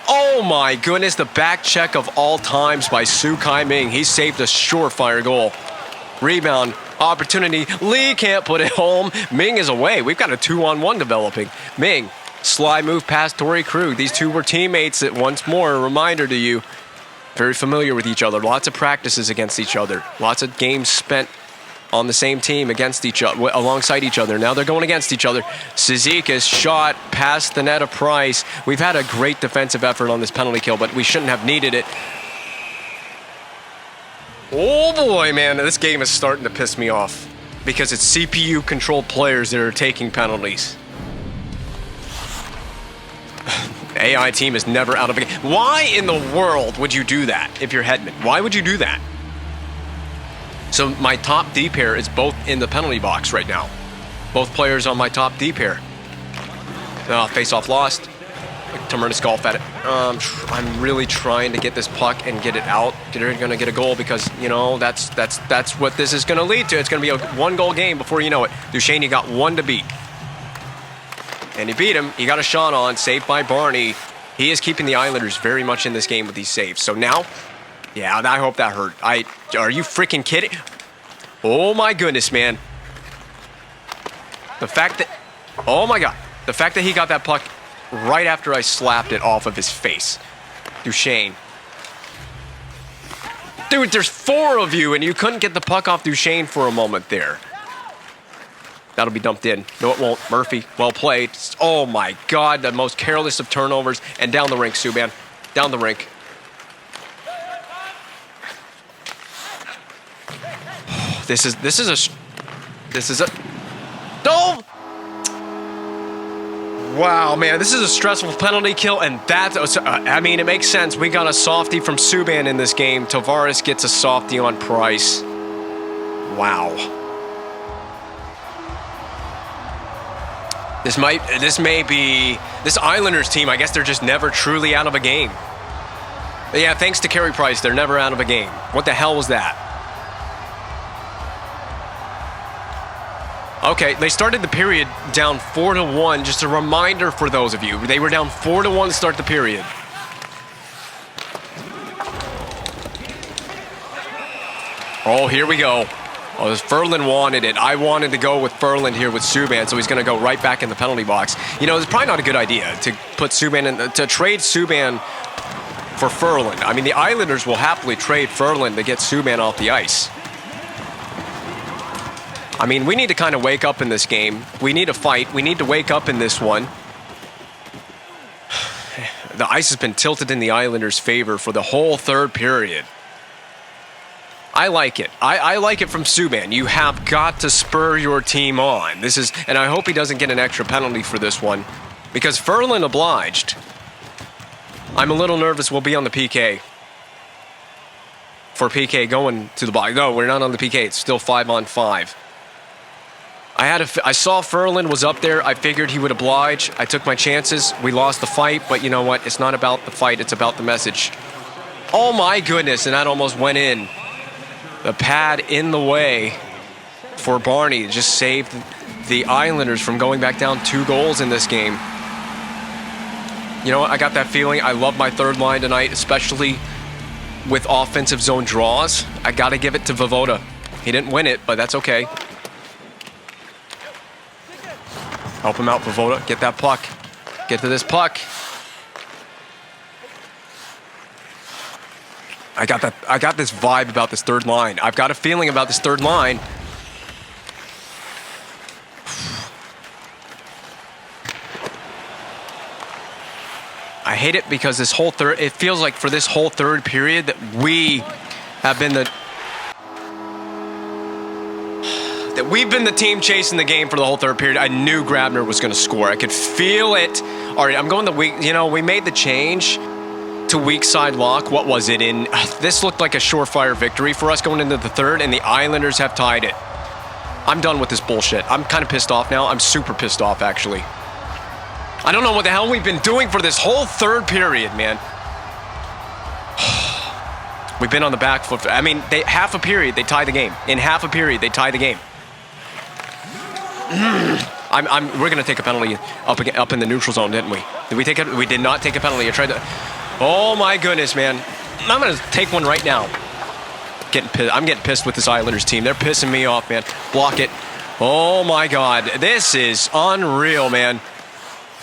A: Oh my goodness, the back check of all times by Su Kai-Ming. He saved a surefire goal. Rebound, opportunity. Lee can't put it home. Ming is away. We've got a 2-on-1 developing. Ming, slide move past Torrey Krug. These two were teammates. Once more, a reminder to you. Very familiar with each other. Lots of practices against each other. Lots of games spent on the same team against each other, alongside each other. Now they're going against each other. Cizikas shot past the net of Price. We've had a great defensive effort on this penalty kill, but we shouldn't have needed it. Oh boy, man, this game is starting to piss me off because it's CPU-controlled players that are taking penalties. AI team is never out of a game. Why in the world would you do that if you're Hedman? Why would you do that? So my top D pair is both in the penalty box right now. Both players on my top D pair. Face-off lost. Tamernis golf at it. I'm really trying to get this puck and get it out. They're going to get a goal because, you know, that's what this is going to lead to. It's going to be a one-goal game before you know it. Duchesne, you got one to beat. And he beat him. He got a shot on, saved by Barney. He is keeping the Islanders very much in this game with these saves. So now... Yeah, I hope that hurt. Are you freaking kidding? Oh my goodness, man. The fact that... Oh my God. The fact that he got that puck right after I slapped it off of his face. Duchesne. Dude, there's 4 of you and you couldn't get the puck off Duchesne for a moment there. That'll be dumped in. No, it won't. Murphy, well played. Oh my God, the most careless of turnovers. And down the rink, Subban. Down the rink. This is a no. Wow, man, this is a stressful penalty kill, and that I mean, it makes sense. We got a softie from Subban in this game. Tavares gets a softie on Price. Wow. This may be this Islanders team. I guess they're just never truly out of a game. Yeah, thanks to Carey Price, they're never out of a game. What the hell was that? Okay, they started the period down 4-1. Just a reminder for those of you. They were down 4-1 to start the period. Oh, here we go. Oh, Ferland wanted it. I wanted to go with Ferland here with Subban, so he's going to go right back in the penalty box. You know, it's probably not a good idea to put Subban in, to trade Subban for Ferland. I mean, the Islanders will happily trade Ferland to get Subban off the ice. I mean, we need to kind of wake up in this game. We need a fight. We need to wake up in this one. The ice has been tilted in the Islanders' favor for the whole third period. I like it. I like it from Subban. You have got to spur your team on. And I hope he doesn't get an extra penalty for this one, because Ferland obliged. I'm a little nervous we'll be on the PK. For PK going to the box. No, we're not on the PK. It's still 5-on-5. I saw Ferland was up there. I figured he would oblige. I took my chances. We lost the fight, but you know what? It's not about the fight. It's about the message. Oh my goodness, and that almost went in. The pad in the way for Barney just saved the Islanders from going back down 2 goals in this game. You know what? I got that feeling. I love my third line tonight, especially with offensive zone draws. I got to give it to Voivoda. He didn't win it, but that's okay. Help him out, Voivoda. Get that puck. Get to this puck. I got this vibe about this third line. I've got a feeling about this third line. hate it because this whole it feels like for this whole third period that we have been we've been the team chasing the game for the whole third period. I knew Grabner was going to score. I could feel it. All right, I'm going the weak. You know, we made the change to weak side lock. What was it? This looked like a surefire victory for us going into the third, and the Islanders have tied it. I'm done with this bullshit. I'm kind of pissed off now. I'm super pissed off, actually. I don't know what the hell we've been doing for this whole third period, man. We've been on the back foot. I mean, half a period, they tie the game. In half a period, they tie the game. We're going to take a penalty up in the neutral zone, didn't we? Did we take it? We did not take a penalty. I tried to. Oh, my goodness, man. I'm going to take one right now. I'm getting pissed with this Islanders team. They're pissing me off, man. Block it. Oh, my God. This is unreal, man.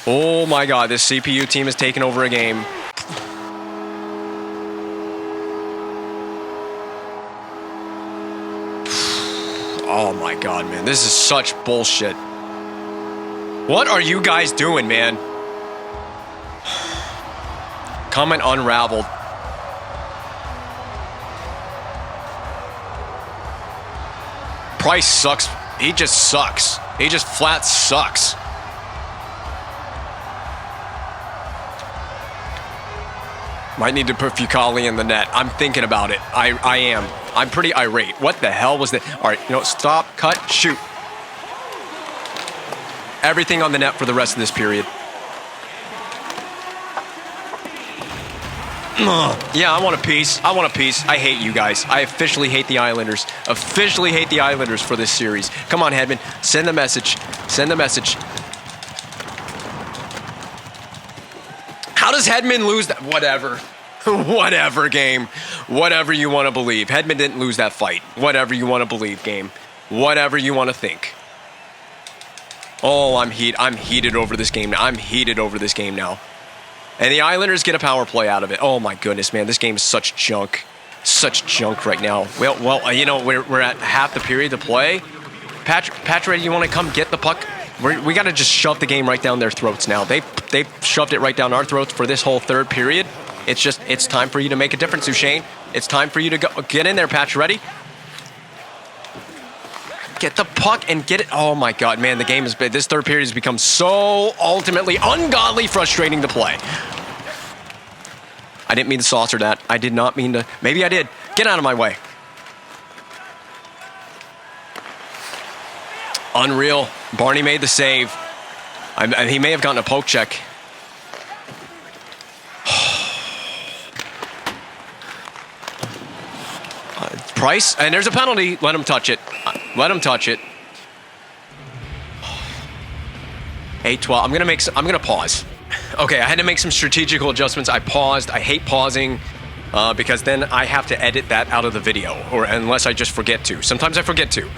A: Oh, my God. This CPU team is taking over a game. Oh, my God, man. This is such bullshit. What are you guys doing, man? Comment unraveled. Price sucks. He just sucks. He just flat sucks. Might need to put Fucali in the net. I'm thinking about it. I am. I'm pretty irate. What the hell was that? All right, stop, cut, shoot. Everything on the net for the rest of this period. Yeah, I want a piece. I want a piece. I hate you guys. I officially hate the Islanders. Officially hate the Islanders for this series. Come on, Hedman. Send the message. Send the message. How does Hedman lose that? Whatever. Whatever, game. Whatever you want to believe. Hedman didn't lose that fight. Whatever you want to believe, game. Whatever you want to think. Oh, I'm heated over this game now. I'm heated over this game now. And the Islanders get a power play out of it. Oh, my goodness, man. This game is such junk. Such junk right now. Well, we're at half the period to play. Patrick, you want to come get the puck? We got to just shove the game right down their throats now. They've shoved it right down our throats for this whole third period. It's time for you to make a difference, Ushane. It's time for you to go. Get in there, Patch. Ready? Get the puck and get it. Oh, my God, man. This third period has become so ultimately ungodly frustrating to play. I didn't mean to saucer that. I did not mean to. Maybe I did. Get out of my way. Unreal. Barney made the save. He may have gotten a poke check. Price, and there's a penalty. Let him touch it. Let him touch it. 8-12. I'm gonna pause. Okay, I had to make some strategical adjustments. I paused. I hate pausing because then I have to edit that out of the video, or unless I just forget to. Sometimes I forget to.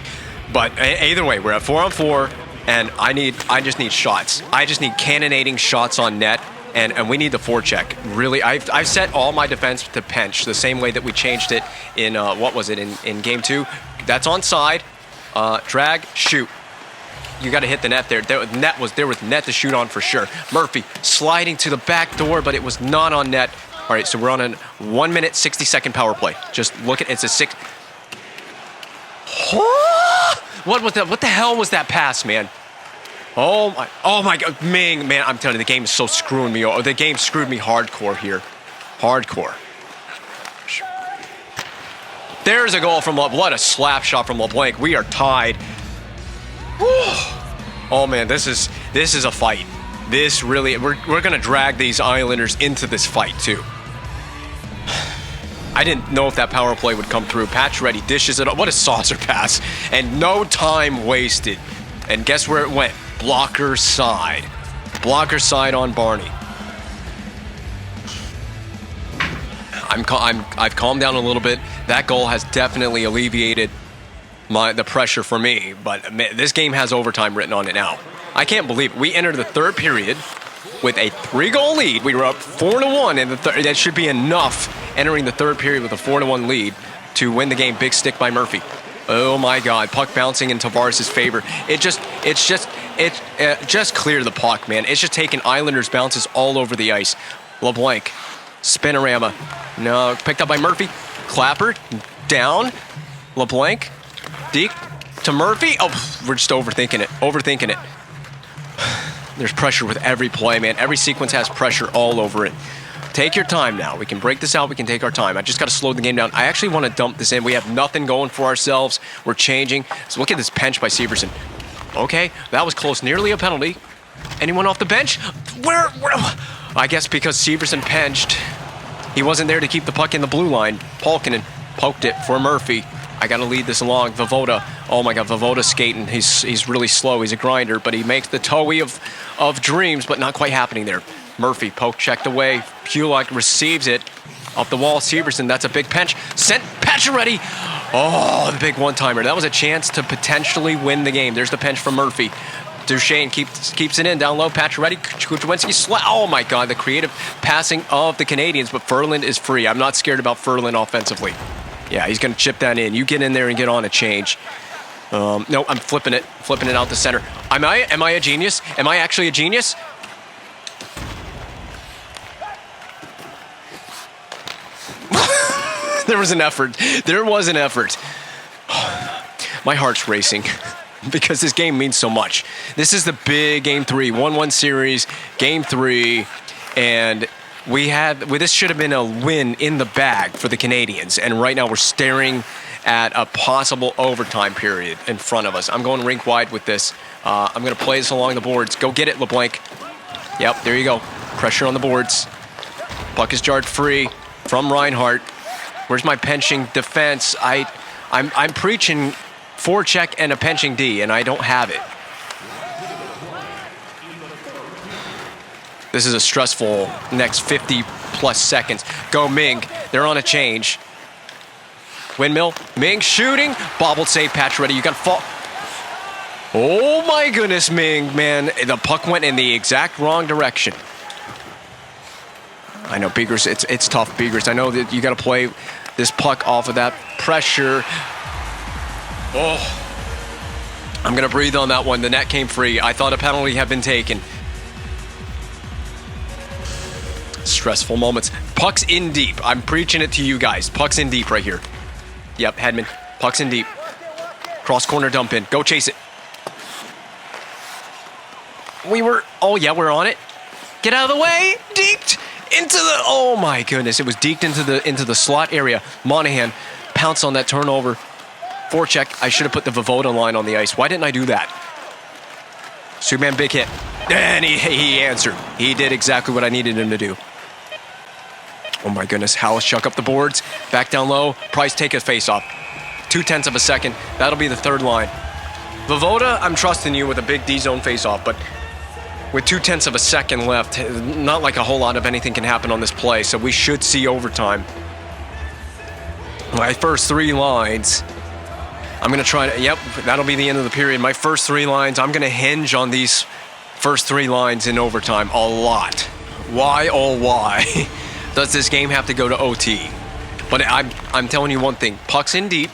A: But either way, we're at 4-on-4, and I just need shots. I just need cannonading shots on net, and we need the forecheck. Really, I've set all my defense to pinch the same way that we changed it in in game 2. That's onside. Drag, shoot. You got to hit the net there. There was net to shoot on for sure. Murphy sliding to the back door, but it was not on net. All right, so we're on a 1 minute 60-second power play. Just look at it's a 6. What was that? What the hell was that pass, man? Oh my God, Ming, man! I'm telling you, the game is so screwing me. The game screwed me hardcore here, hardcore. There's a goal from what a slap shot from LeBlanc. We are tied. Oh man, this is a fight. This really, we're gonna drag these Islanders into this fight too. I didn't know if that power play would come through. Patch ready, dishes it up. What a saucer pass. And no time wasted. And guess where it went? Blocker side. Blocker side on Barney. I've calmed down a little bit. That goal has definitely alleviated the pressure for me. But man, this game has overtime written on it now. I can't believe it. We entered the third period with a 3-goal lead. We were up 4-1 in the third. That should be enough entering the third period with a 4-1 lead to win the game. Big stick by Murphy. Oh my God, puck bouncing in Tavares' favor. It just cleared the puck, man. It's just taking Islanders bounces all over the ice. LeBlanc. Spinorama. No, picked up by Murphy. Clapper. Down. LeBlanc. Deke to Murphy. Oh, we're just overthinking it. There's pressure with every play, man. Every sequence has pressure all over it. Take your time now. We can break this out. We can take our time. I just got to slow the game down. I actually want to dump this in. We have nothing going for ourselves. We're changing. So look at this bench by Severson. Okay, that was close. Nearly a penalty. Anyone off the bench? Where? I guess because Severson benched, he wasn't there to keep the puck in the blue line. Polkinen poked it for Murphy. I got to lead this along. Voivoda. Oh my God, Voivoda's skating. He's really slow. He's a grinder, but he makes the toey of dreams, but not quite happening there. Murphy, poke checked away. Pulock receives it. Up the wall, Severson, that's a big pinch. Sent Pacioretty. Oh, the big one-timer. That was a chance to potentially win the game. There's the pinch from Murphy. Duchesne keeps it in, down low. Pacioretty, Kuchwinski, oh my God, the creative passing of the Canadiens, but Ferland is free. I'm not scared about Ferland offensively. Yeah, he's going to chip that in. You get in there and get on a change. No, I'm flipping it out the center. Am I a genius? Am I actually a genius? There was an effort. My heart's racing because this game means so much. This is the big Game 3, 1-1 series, Game 3, and this should have been a win in the bag for the Canadiens, and right now we're staring at a possible overtime period in front of us. I'm going rink wide with this. I'm going to play this along the boards. Go get it, LeBlanc. Yep, there you go. Pressure on the boards. Puck is jarred free from Reinhart. Where's my penching defense? I'm preaching forecheck and a penching D, and I don't have it. This is a stressful next 50-plus seconds. Go Ming. They're on a change. Windmill. Ming shooting. Bobbled save. Pacioretty. You got to fall. Oh, my goodness, Ming, man. The puck went in the exact wrong direction. I know, Beegers, it's tough, Beegers. I know that you got to play this puck off of that pressure. Oh, I'm going to breathe on that one. The net came free. I thought a penalty had been taken. Stressful moments. Puck's in deep. I'm preaching it to you guys. Puck's in deep right here. Yep, Hedman. Puck's in deep. Cross corner dump in. Go chase it. Oh yeah, we're on it. Get out of the way. Deked into the, oh my goodness. It was deked into the slot area. Monahan pounced on that turnover. Forecheck. I should have put the Voivoda line on the ice. Why didn't I do that? Subban big hit. And he answered. He did exactly what I needed him to do. Oh my goodness. Hallis chuck up the boards. Back down low. Price take a face off. 0.2 of a second. That'll be the third line. Voivoda, I'm trusting you with a big D-zone face-off, but with 0.2 of a second left, not like a whole lot of anything can happen on this play, so we should see overtime. My first three lines, I'm going to try to, yep, that'll be the end of the period. My first three lines, I'm going to hinge on these first three lines in overtime a lot. Why, oh why, does this game have to go to OT? But I'm telling you one thing, puck's in deep,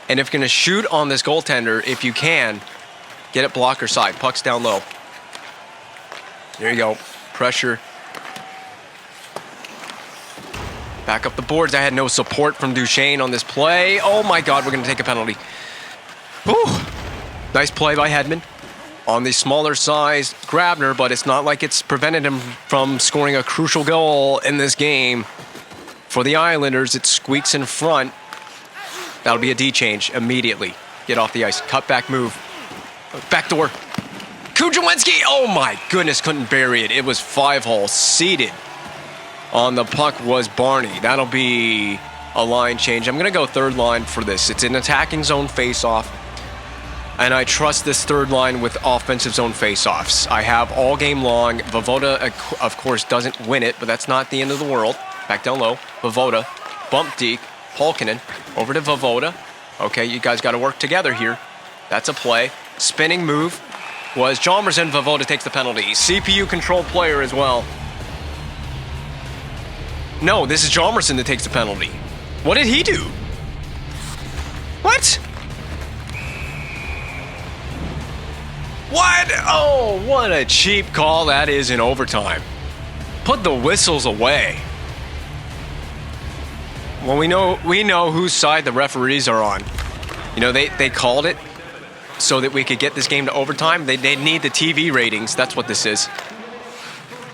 A: and if you're going to shoot on this goaltender, if you can, get it blocker side. Puck's down low. There you go. Pressure. Back up the boards. I had no support from Duchesne on this play. Oh my God, we're going to take a penalty. Whew. Nice play by Hedman on the smaller size Grabner, but it's not like it's prevented him from scoring a crucial goal in this game. For the Islanders, it squeaks in front. That'll be a D change immediately. Get off the ice. Cut back move. Backdoor. Kuchwinski. Oh my goodness, couldn't bury it. It was 5-hole. Seated on the puck was Barney. That'll be a line change. I'm going to go third line for this. It's an attacking zone face-off. And I trust this third line with offensive zone face-offs. I have all game long. Voivoda, of course, doesn't win it, but that's not the end of the world. Back down low. Voivoda. Bump Deke. Polkinen. Over to Voivoda. Okay, you guys got to work together here. That's a play. Spinning move was Chalmers, and Voivoda takes the penalty. CPU controlled player as well. No, this is Chalmerson that takes the penalty. What did he do? What? What? Oh, what a cheap call that is in overtime. Put the whistles away. Well, we know whose side the referees are on. You know, they called it so that we could get this game to overtime. They need the TV ratings. That's what this is.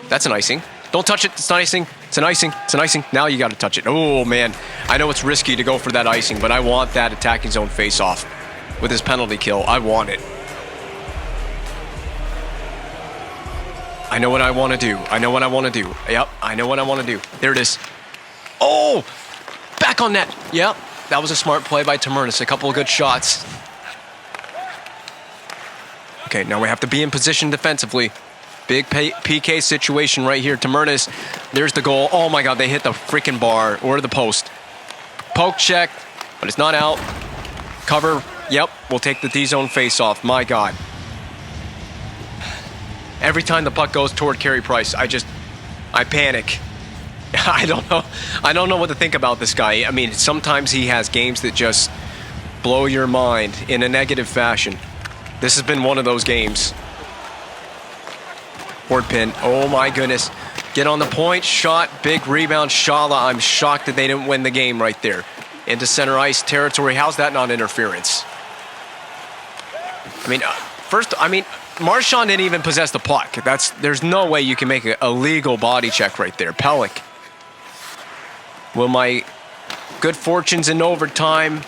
A: That's an icing. Don't touch it. It's an icing. It's an icing. It's an icing. Now you got to touch it. Oh, man. I know it's risky to go for that icing, but I want that attacking zone face-off with his penalty kill. I want it. I know what I want to do. I know what I want to do. Yep, I know what I want to do. There it is. Oh! Back on net. Yep, that was a smart play by Tamernis. A couple of good shots. Okay, now we have to be in position defensively. Big PK situation right here. Tamernis, there's the goal. Oh my God, they hit the freaking bar or the post. Poke check, but it's not out. Cover, yep, we'll take the D-zone face-off. My God. Every time the puck goes toward Carey Price, I panic. I don't know what to think about this guy. I mean, sometimes he has games that just blow your mind in a negative fashion. This has been one of those games. Board pin. Oh my goodness. Get on the point. Shot. Big rebound. Shala. I'm shocked that they didn't win the game right there. Into center ice territory. How's that not interference? I mean, Marchand didn't even possess the puck. There's no way you can make a legal body check right there. Pellick. Will my good fortunes in overtime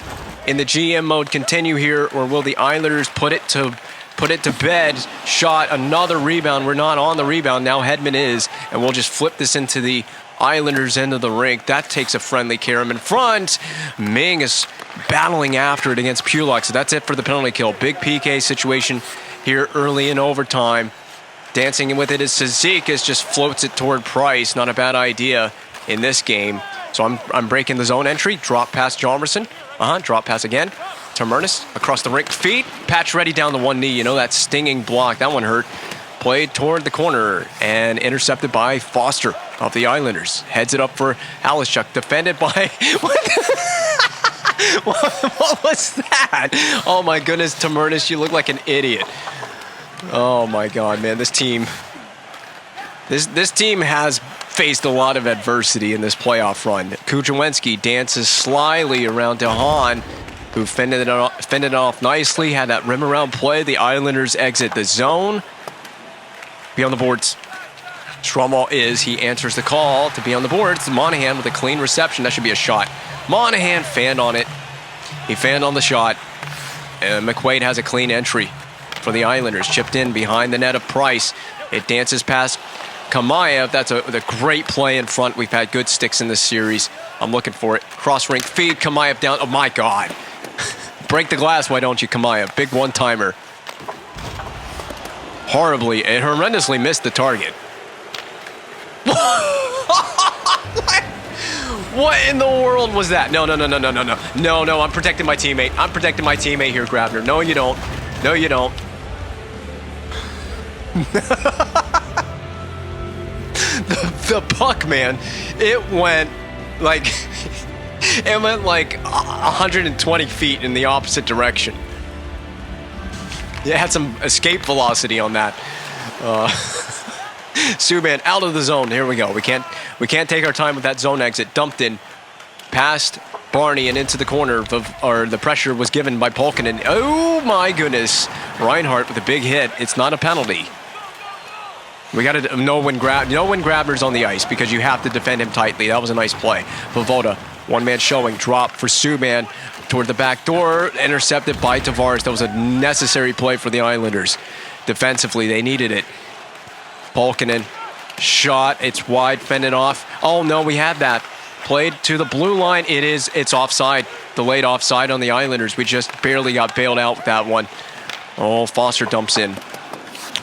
A: in the GM mode continue here, or will the Islanders put it to bed? Shot, another rebound. We're not on the rebound. Now Hedman is, and we'll just flip this into the Islanders' end of the rink. That takes a friendly Karam in front. Ming is battling after it against Pulock, so that's it for the penalty kill. Big PK situation here early in overtime. Dancing with it is Cizikas, just floats it toward Price. Not a bad idea in this game. So I'm breaking the zone entry. Drop pass Jalmerson. Drop pass again. Tamernis across the rink. Feet. Patch ready down the one knee. You know, that stinging block. That one hurt. Played toward the corner and intercepted by Foster of the Islanders. Heads it up for Halishchuk. Defended by... What was that? Oh my goodness, Tamernis, you look like an idiot. Oh my God, man, this team has faced a lot of adversity in this playoff run. Kujawinski dances slyly around DeHaan, who fended it off nicely, had that rim around play. The Islanders exit the zone. Be on the boards. Stromall he answers the call to be on the boards. Monahan with a clean reception. That should be a shot. Monahan fanned on it. He fanned on the shot. And McQuaid has a clean entry for the Islanders. Chipped in behind the net of Price. It dances past Kamayev. That's a great play in front. We've had good sticks in this series. I'm looking for it. Cross rink feed. Kamayev down. Oh my God. Break the glass, why don't you, Kamayev? Big one-timer. Horribly and horrendously missed the target. What in the world was that? No. No, I'm protecting my teammate. I'm protecting my teammate here, Grabner. No, you don't. No, you don't. the puck, man, it went like 120 feet in the opposite direction. Yeah, it had some escape velocity on that. Subban out of the zone. Here we go. We can't take our time with that zone exit. Dumped in past Barney and into the corner the pressure was given by Polkinen. Oh my goodness. Reinhart with a big hit. It's not a penalty. We got to know when Grabner's on the ice because you have to defend him tightly. That was a nice play. Vovoda, one man showing, drop for Subban toward the back door, intercepted by Tavares. That was a necessary play for the Islanders. Defensively, they needed it. Polkinen, shot, it's wide, fended off. Oh no, we had that. Played to the blue line. It's offside. Delayed offside on the Islanders. We just barely got bailed out with that one. Oh, Foster dumps in.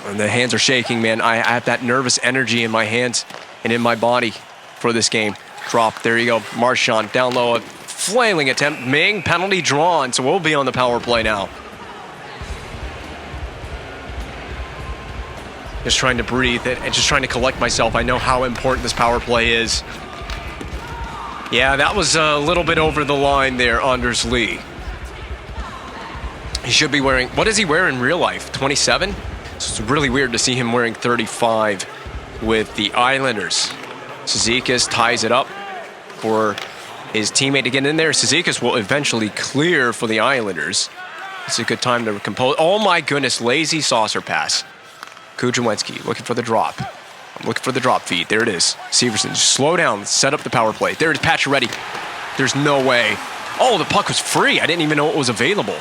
A: And the hands are shaking, man. I have that nervous energy in my hands and in my body for this game. Drop, there you go. Marchand down low, a flailing attempt. Ming, penalty drawn, so we'll be on the power play now. Just trying to breathe and just trying to collect myself. I know how important this power play is. Yeah, that was a little bit over the line there, Anders Lee. He should be wearing, what does he wear in real life? 27? So it's really weird to see him wearing 35 with the Islanders. Cizikas ties it up for his teammate to get in there. Cizikas will eventually clear for the Islanders. It's a good time to compose. Oh my goodness, lazy saucer pass. Kuzmowski looking for the drop. I'm looking for the drop feed. There it is. Severson, just slow down, set up the power play. There it is, Pacioretty. There's no way. Oh, the puck was free. I didn't even know it was available.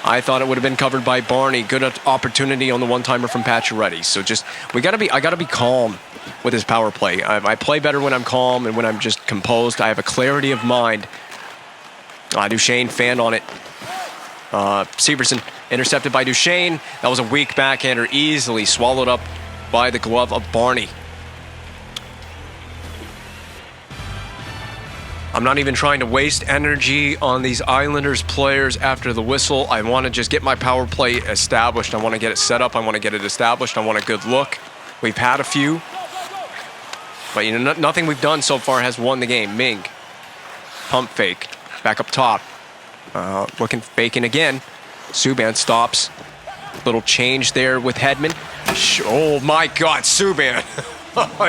A: I thought it would have been covered by Barney. Good opportunity on the one-timer from Pacioretty. So just, I gotta be calm with his power play. I play better when I'm calm and when I'm just composed. I have a clarity of mind. Duchesne fanned on it. Severson intercepted by Duchesne. That was a weak backhander, easily swallowed up by the glove of Barney. I'm not even trying to waste energy on these Islanders players after the whistle. I want to just get my power play established. I want to get it set up. I want to get it established. I want a good look. We've had a few. But you know, nothing we've done so far has won the game. Ming. Pump fake. Back up top. Looking faking again. Subban stops. Little change there with Hedman. Oh my God, Subban.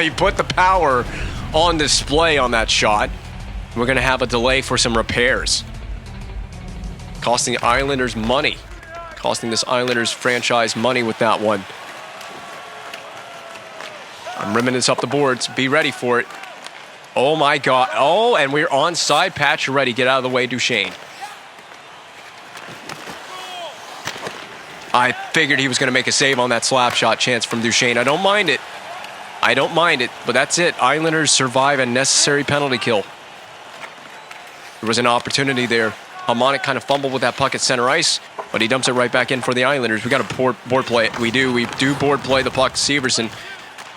A: He put the power on display on that shot. We're going to have a delay for some repairs. Costing the Islanders money. Costing this Islanders franchise money with that one. I'm rimming this up the boards. Be ready for it. Oh my God. Oh, and we're onside. Pacioretty, get out of the way, Duchesne. I figured he was going to make a save on that slap shot chance from Duchesne. I don't mind it. I don't mind it, but that's it. Islanders survive a necessary penalty kill. There was an opportunity there. Harmonic kind of fumbled with that puck at center ice, but he dumps it right back in for the Islanders. We got to board play it. We do board play the puck. Severson,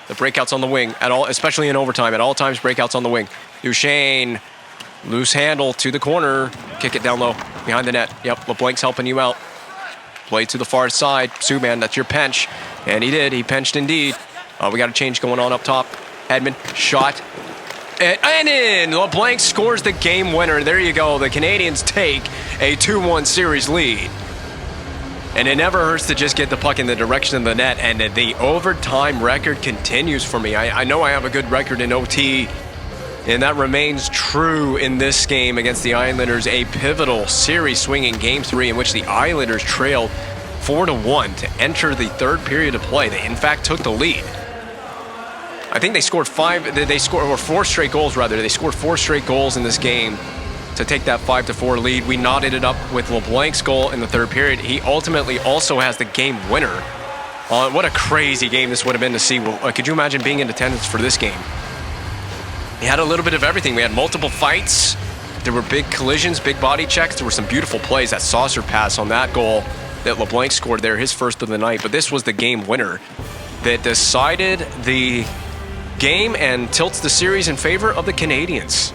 A: the breakouts on the wing, at all, especially in overtime. At all times, breakouts on the wing. Duchesne, loose handle to the corner. Kick it down low, behind the net. Yep, LeBlanc's helping you out. Play to the far side. Subban, that's your pinch. And he did. He pinched indeed. We got a change going on up top. Hedman, shot. And in! LeBlanc scores the game winner. There you go. The Canadiens take a 2-1 series lead. And it never hurts to just get the puck in the direction of the net. And the overtime record continues for me. I know I have a good record in OT. And that remains true in this game against the Islanders. A pivotal series swinging Game 3 in which the Islanders trailed 4-1 to enter the third period of play. They, in fact, took the lead. I think they scored four straight goals, rather. They scored 4 straight goals in this game to take that 5-4 lead. We knotted it up with LeBlanc's goal in the third period. He ultimately also has the game winner. What a crazy game this would have been to see. Could you imagine being in attendance for this game? We had a little bit of everything. We had multiple fights. There were big collisions, big body checks. There were some beautiful plays. That saucer pass on that goal that LeBlanc scored there, his first of the night. But this was the game winner that decided the game and tilts the series in favor of the Canadiens.